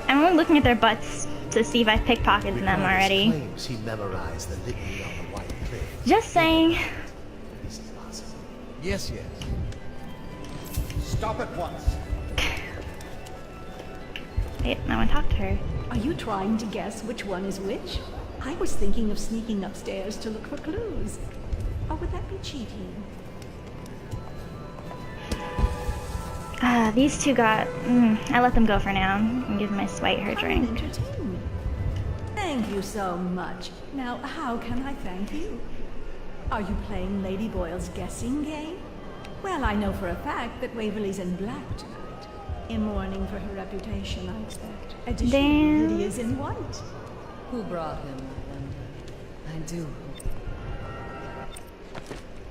I'm only looking at their butts to see if I pickpocketed them already. Claims he memorized the litany on the White Cliff. Just saying. Yes, yes. Stop at once. Wait, I want to talk to her. Are you trying to guess which one is which? I was thinking of sneaking upstairs to look for clues. Or would that be cheating? These two got... I let them go for now and give Miss White her drink. Entertainment. Thank you so much. Now, how can I thank you? Are you playing Lady Boyle's guessing game? Well, I know for a fact that Waverly's in black tonight. In mourning for her reputation, I expect. Additionally, Lydia's in white. Who brought him, I wonder? I do.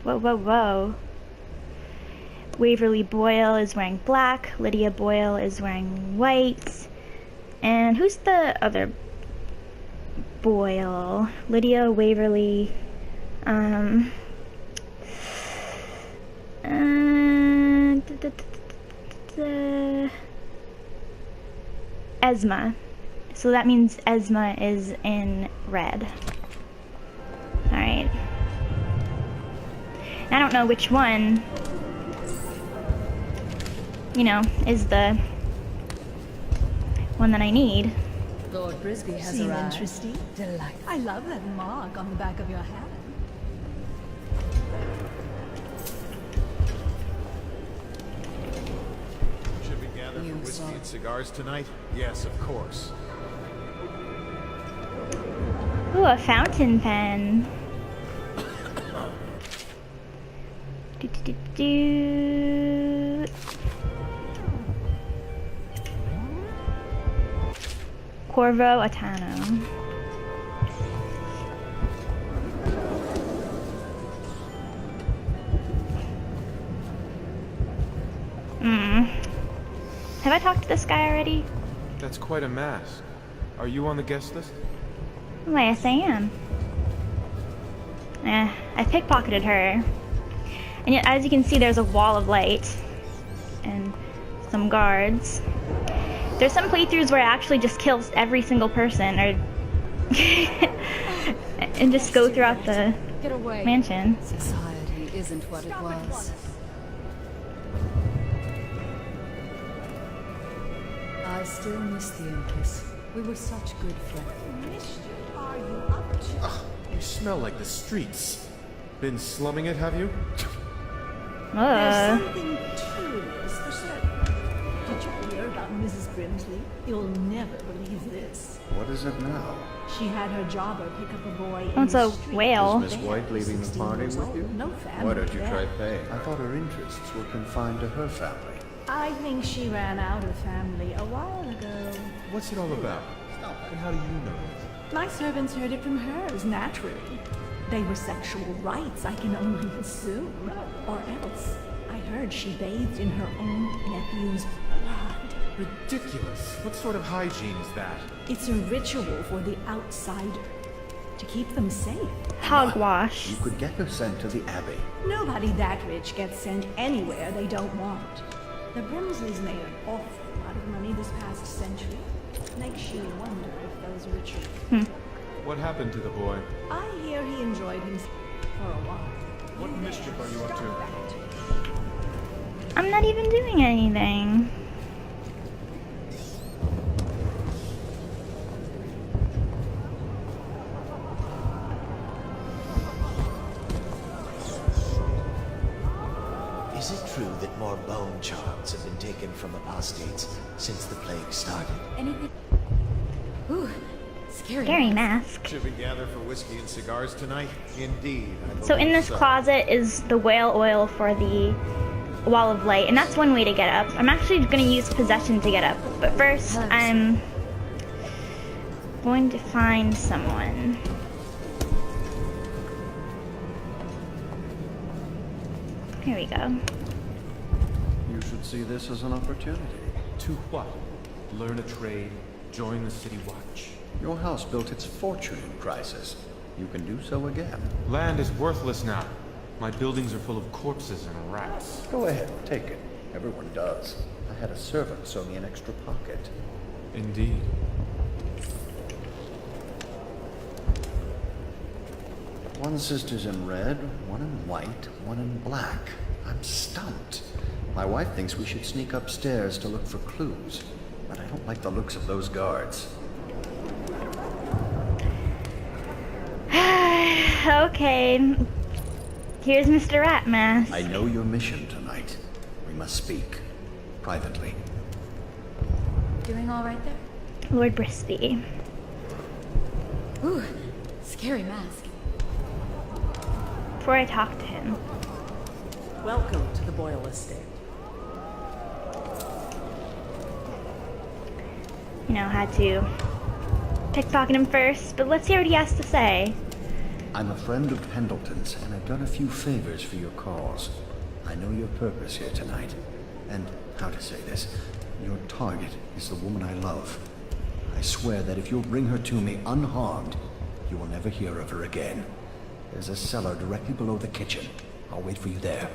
Whoa, whoa, whoa. Waverly Boyle is wearing black. Lydia Boyle is wearing white. And who's the other Boyle? Lydia, Waverly, Esma. So that means Esma is in red. Alright. I don't know which one, you know, is the one that I need. Lord Brisby has Seem arrived. interesting? Delightful. I love that mark on the back of your hand. Should we gather for whiskey and cigars tonight? Yes, of course. Ooh, a fountain pen. Do. Corvo Attano. Have I talked to this guy already? That's quite a mask. Are you on the guest list? Well, yes, I am. I pickpocketed her. And yet, as you can see, there's a wall of light. And some guards. There's some playthroughs where I actually just kill every single person, or and just go throughout the mansion. Society isn't what it was. I still miss the Empress. We were such good friends. What mischief are you up to? Ugh, you smell like the streets. Been slumming it, have you? There's something to this for certain. Did you hear about Mrs. Brimsley? You'll never believe this. What is it now? She had her jobber pick up a boy Oh, in it's the a street. whale. Is Miss White leaving the party with you? No family. Why don't you there. try paying? I thought her interests were confined to her family. I think she ran out of family a while ago. What's it all about? And how do you know? My servants heard it from hers, naturally. They were sexual rights, I can only assume. Or else, I heard she bathed in her own nephew's blood. Ridiculous. What sort of hygiene is that? It's a ritual for the outsider, to keep them safe. Hogwash. You could get her sent to the Abbey. Nobody that rich gets sent anywhere they don't want. The Brimsleys made an awful lot of money this past century. Makes you wonder if those rituals... What happened to the boy? I hear he enjoyed himself for a while. What mischief are you up to? I'm not even doing anything. Is it true that more bone charms have been taken from apostates since the plague started? Anything? Ooh, scary. Scary mask. Should we gather for whiskey and cigars tonight? Indeed. So in this closet is the whale oil for the wall of light, and that's one way to get up. I'm actually going to use possession to get up, but first I'm going to find someone. Here we go. You should see this as an opportunity. To what? Learn a trade, join the city watch. Your house built its fortune in crisis. You can do so again. Land is worthless now. My buildings are full of corpses and rats. Go ahead, take it. Everyone does. I had a servant sew me an extra pocket. Indeed. One sister's in red, one in white, one in black. I'm stumped. My wife thinks we should sneak upstairs to look for clues, but I don't like the looks of those guards. Okay. Here's Mr. Ratmask. I know your mission tonight. We must speak. Privately. Doing all right there? Lord Brisby. Ooh, scary mask. Before I talk to him. Welcome to the Boyle estate. You know, had to pickpocket him first, but let's hear what he has to say. I'm a friend of Pendleton's, and I've done a few favors for your cause. I know your purpose here tonight, and how to say this, your target is the woman I love. I swear that if you'll bring her to me unharmed, you will never hear of her again. There's a cellar directly below the kitchen. I'll wait for you there.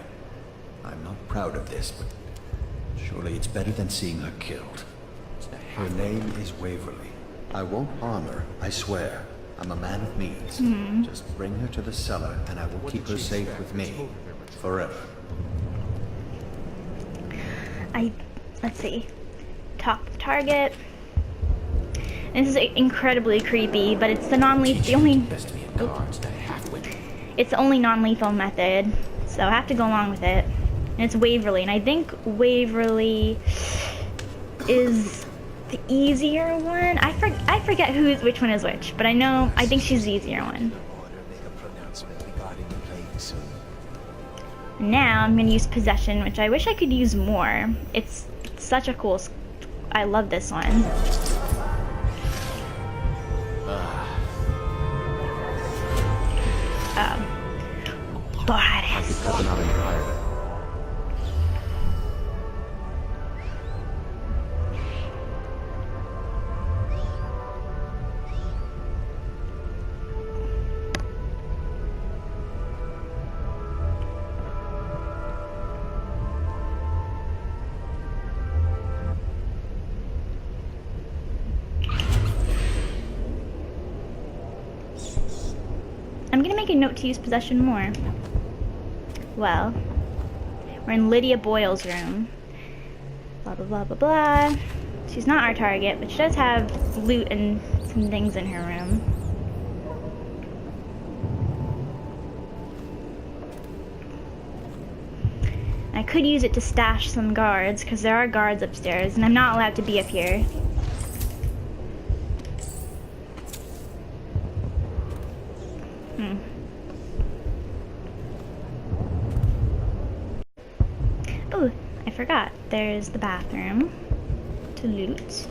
I'm not proud of this, but surely it's better than seeing her killed. Her name is Waverly. I won't harm her, I swear. I'm a man of means. Just bring her to the cellar, and I will keep her safe with me. Forever. Let's see. Talk to target. This is incredibly creepy, but it's the it's the only non-lethal method, so I have to go along with it. And it's Waverly, and I think Waverly is the easier one. I forget which one is which, but I think she's the easier one. Now I'm gonna use possession, which I wish I could use more. It's such a cool. I love this one. I could cut them out entirely. I'm gonna make a note to use possession more. Well, we're in Lydia Boyle's room. Blah blah blah blah blah. She's not our target, but she does have loot and some things in her room. I could use it to stash some guards, because there are guards upstairs, and I'm not allowed to be up here. Oh, I forgot. There's the bathroom to loot.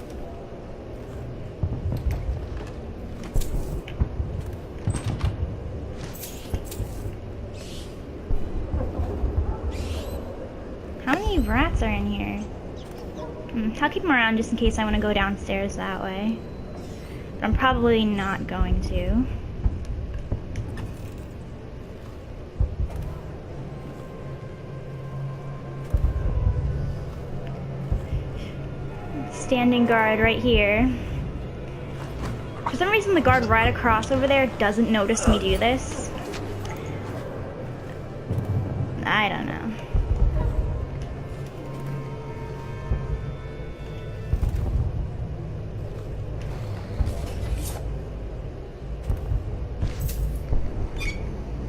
How many rats are in here? I'll keep them around just in case I want to go downstairs that way. But I'm probably not going to. Standing guard right here. For some reason the guard right across over there doesn't notice me do this. I don't know.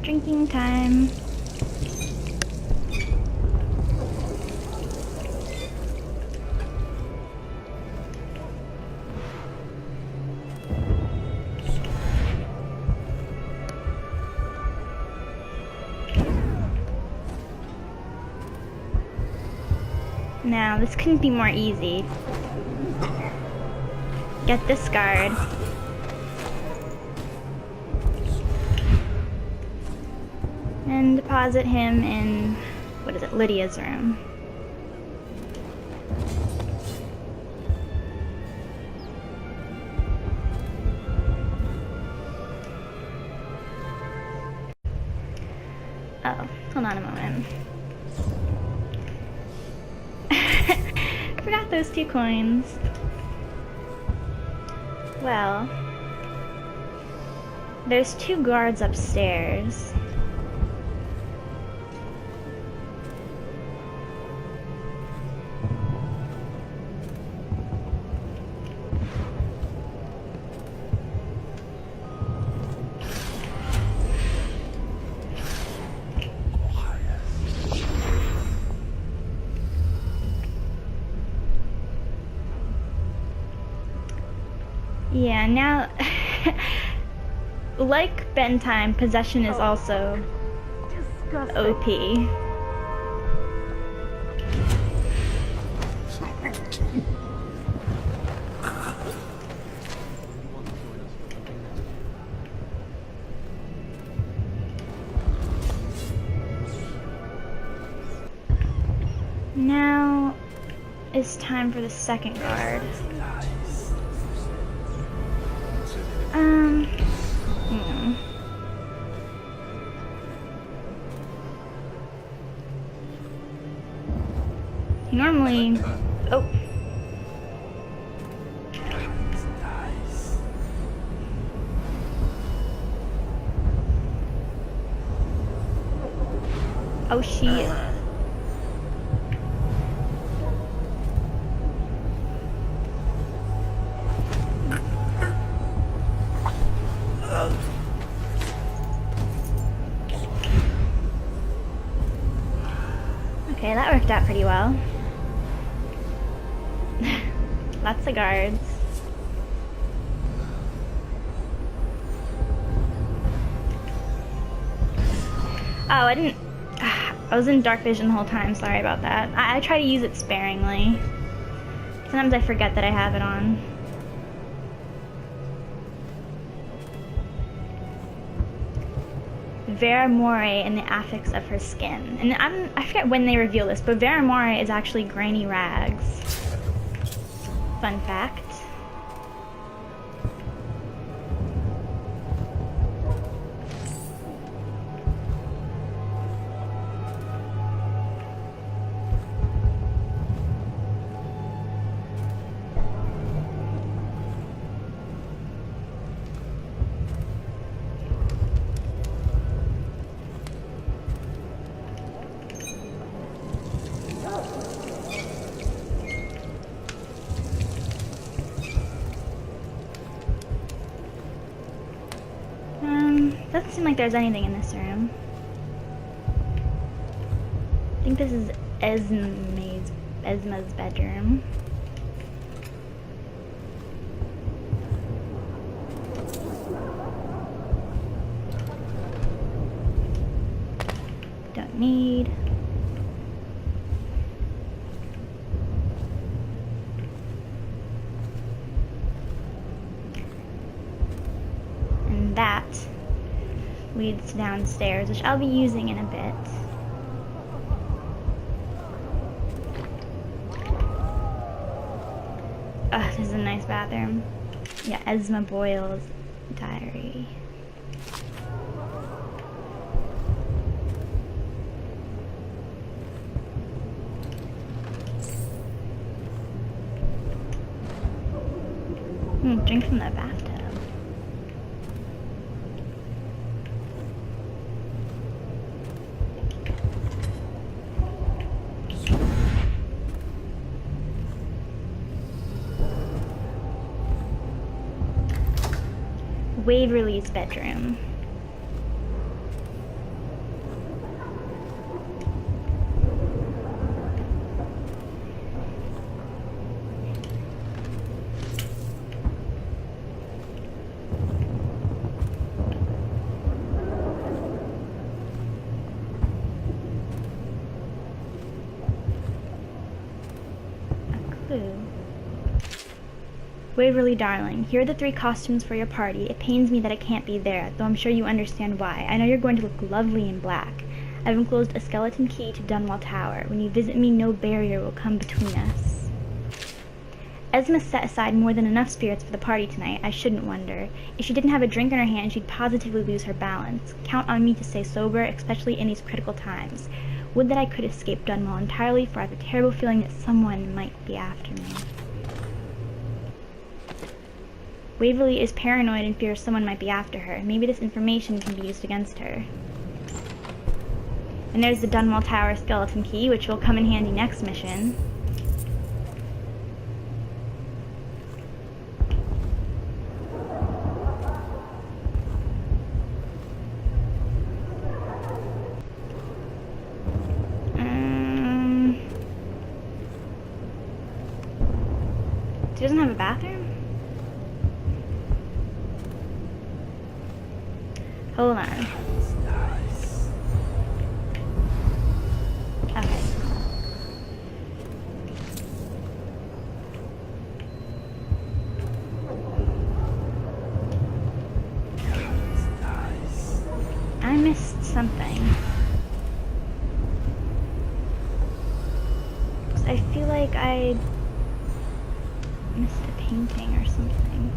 Drinking time. Now, this couldn't be more easy. Get this guard. And deposit him in, what is it, Lydia's room. Oh, hold on a moment. Forgot those 2 coins. Well, there's 2 guards upstairs. Yeah, now, like Bentime, possession is also OP. Now it's time for the second guard. Normally, oh. Oh shit. Okay, that worked out pretty well. Lots of guards. Oh, I was in dark vision the whole time, sorry about that. I try to use it sparingly. Sometimes I forget that I have it on. Vera More and the affix of her skin. And I forget when they reveal this, but Vera More is actually Granny Rags. Fun fact. Doesn't seem like there's anything in this room. I think this is Esma's bedroom. Don't need. And that leads downstairs, which I'll be using in a bit. This is a nice bathroom. Yeah, Esma Boyle's diary. Drink from the bathtub. Waverly's bedroom. Waverly, darling, here are the 3 costumes for your party. It pains me that it can't be there, though I'm sure you understand why. I know you're going to look lovely in black. I've enclosed a skeleton key to Dunwall Tower. When you visit me, no barrier will come between us. Esma set aside more than enough spirits for the party tonight. I shouldn't wonder. If she didn't have a drink in her hand, she'd positively lose her balance. Count on me to stay sober, especially in these critical times. Would that I could escape Dunwall entirely, for I have a terrible feeling that someone might be after me. Waverly is paranoid and fears someone might be after her. Maybe this information can be used against her. And there's the Dunwall Tower skeleton key, which will come in handy next mission. She doesn't have a bathroom? Hold on. Okay. I missed something. I feel like I missed a painting or something.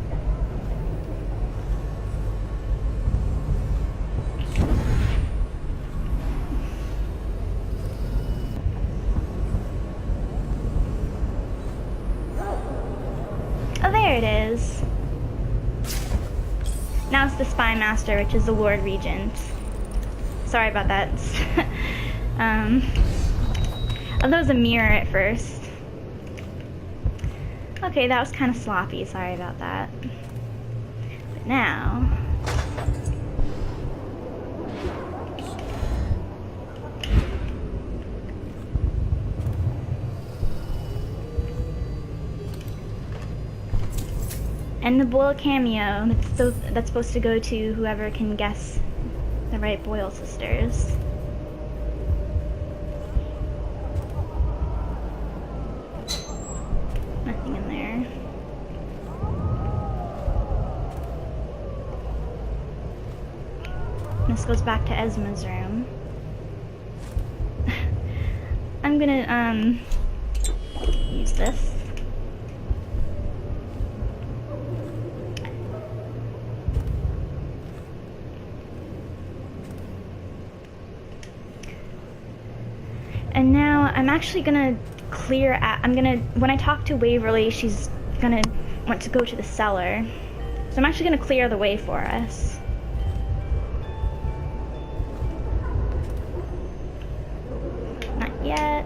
There it is. Now it's the Spy Master, which is the Lord Regent. Sorry about that. I thought it was a mirror at first. Okay, that was kind of sloppy. Sorry about that. But now... And the Boyle cameo that's supposed to go to whoever can guess the right Boyle sisters. Nothing in there. This goes back to Esma's room. I'm gonna use this. And now I'm actually gonna clear out, when I talk to Waverly, she's gonna want to go to the cellar. So I'm actually gonna clear the way for us. Not yet.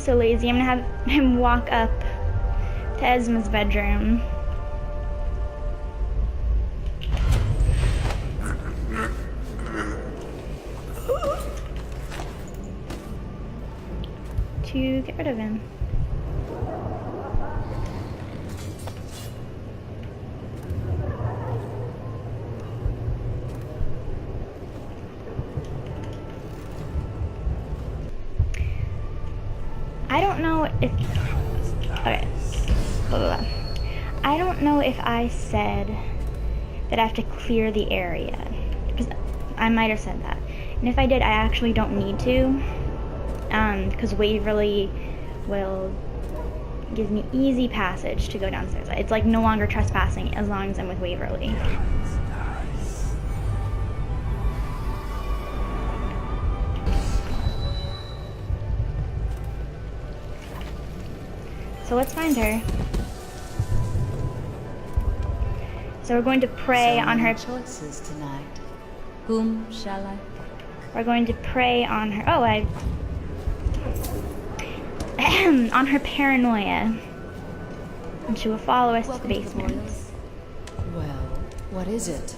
so lazy. I'm gonna have him walk up to Esma's bedroom. To get rid of him. I don't know if... Okay. Blah, blah, blah. I don't know if I said that I have to clear the area. Because I might have said that. And if I did, I actually don't need to. Because Waverly will give me easy passage to go downstairs. It's like no longer trespassing as long as I'm with Waverly. So let's find her. So we're going to prey on her choices tonight. Whom shall I? We're going to prey on her. Oh, on her paranoia. And she will follow us to the basement. Well, what is it?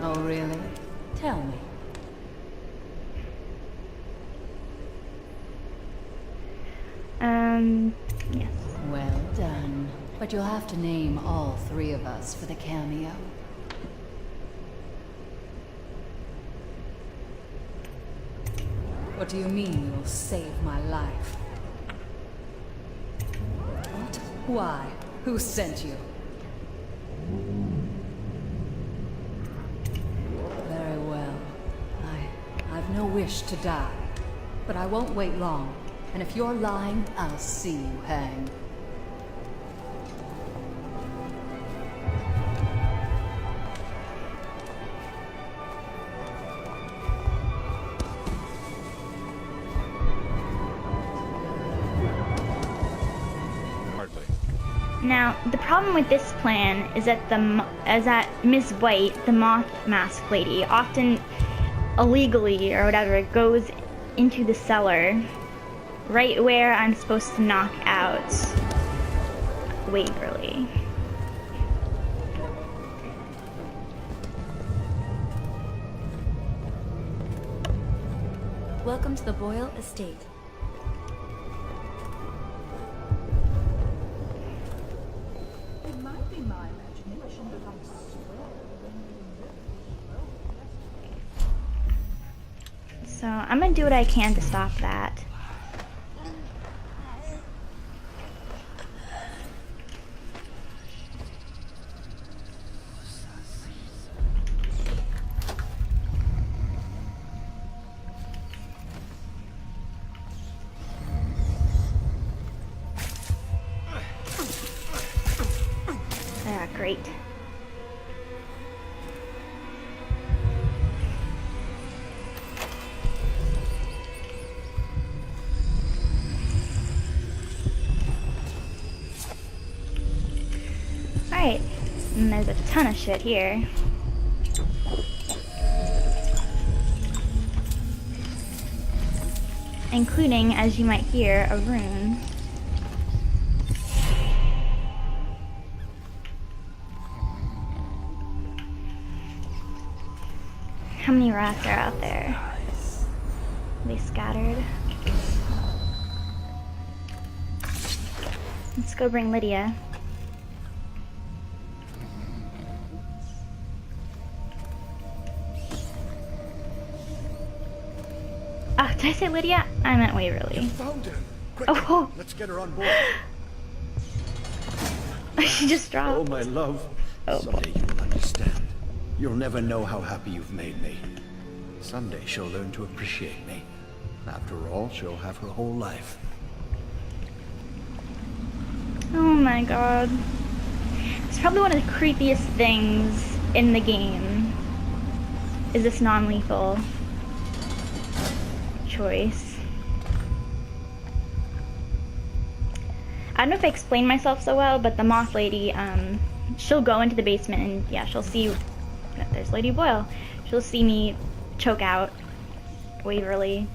Oh, really? Tell me. Yes. Well done. But you'll have to name all three of us for the cameo. What do you mean you'll save my life? What? Why? Who sent you? Very well. I've no wish to die. But I won't wait long. And if you're lying, I'll see you hang. Now, the problem with this plan is that Miss White, the moth mask lady, often illegally or whatever goes into the cellar right where I'm supposed to knock out Waverly. Welcome to the Boyle estate. It might be my imagination, but I swear. So I'm gonna do what I can to stop that. Great. Alright, and there's a ton of shit here. Including, as you might hear, a rune. How many rats are out there? Are they scattered? Let's go bring Lydia. Ah, did I say Lydia? I meant Waverly. You found her. Quick, oh, let's get her on board. She just dropped. Oh, my love. Oh, someday you'll understand. You'll never know how happy you've made me. Someday she'll learn to appreciate me. After all, she'll have her whole life. Oh my god. It's probably one of the creepiest things in the game. Is this non-lethal choice. I don't know if I explained myself so well, but the moth lady, she'll go into the basement and yeah, she'll see, there's Lady Boyle. She'll see me choke out Waverly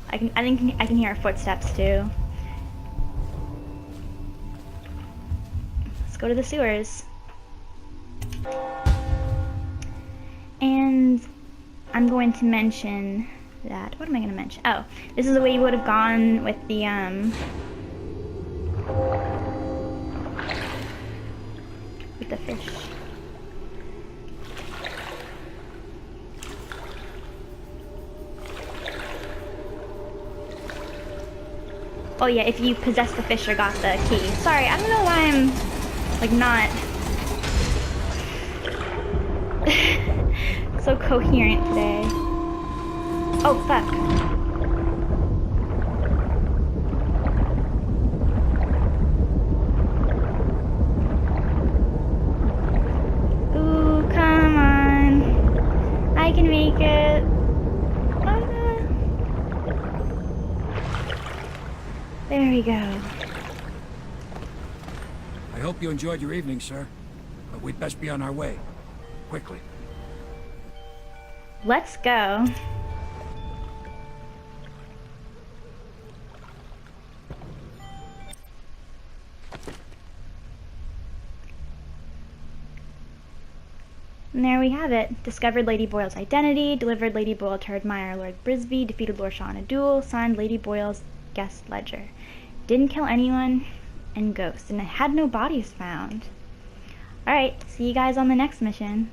I think I can hear our footsteps too. Let's go to the sewers. And I'm going to mention that. What am I going to mention? Oh, this is the way you would have gone with the fish. Oh yeah, if you possess the fish or got the key. Sorry, I don't know why I'm like not so coherent today. Oh fuck. Ooh, come on. I can make it. There we go. I hope you enjoyed your evening, sir. But we'd best be on our way. Quickly. Let's go. And there we have it. Discovered Lady Boyle's identity, delivered Lady Boyle to her admirer Lord Brisby, defeated Lord Shaw in a duel, signed Lady Boyle's guest ledger. Didn't kill anyone, and ghost, and I had no bodies found. Alright, see you guys on the next mission.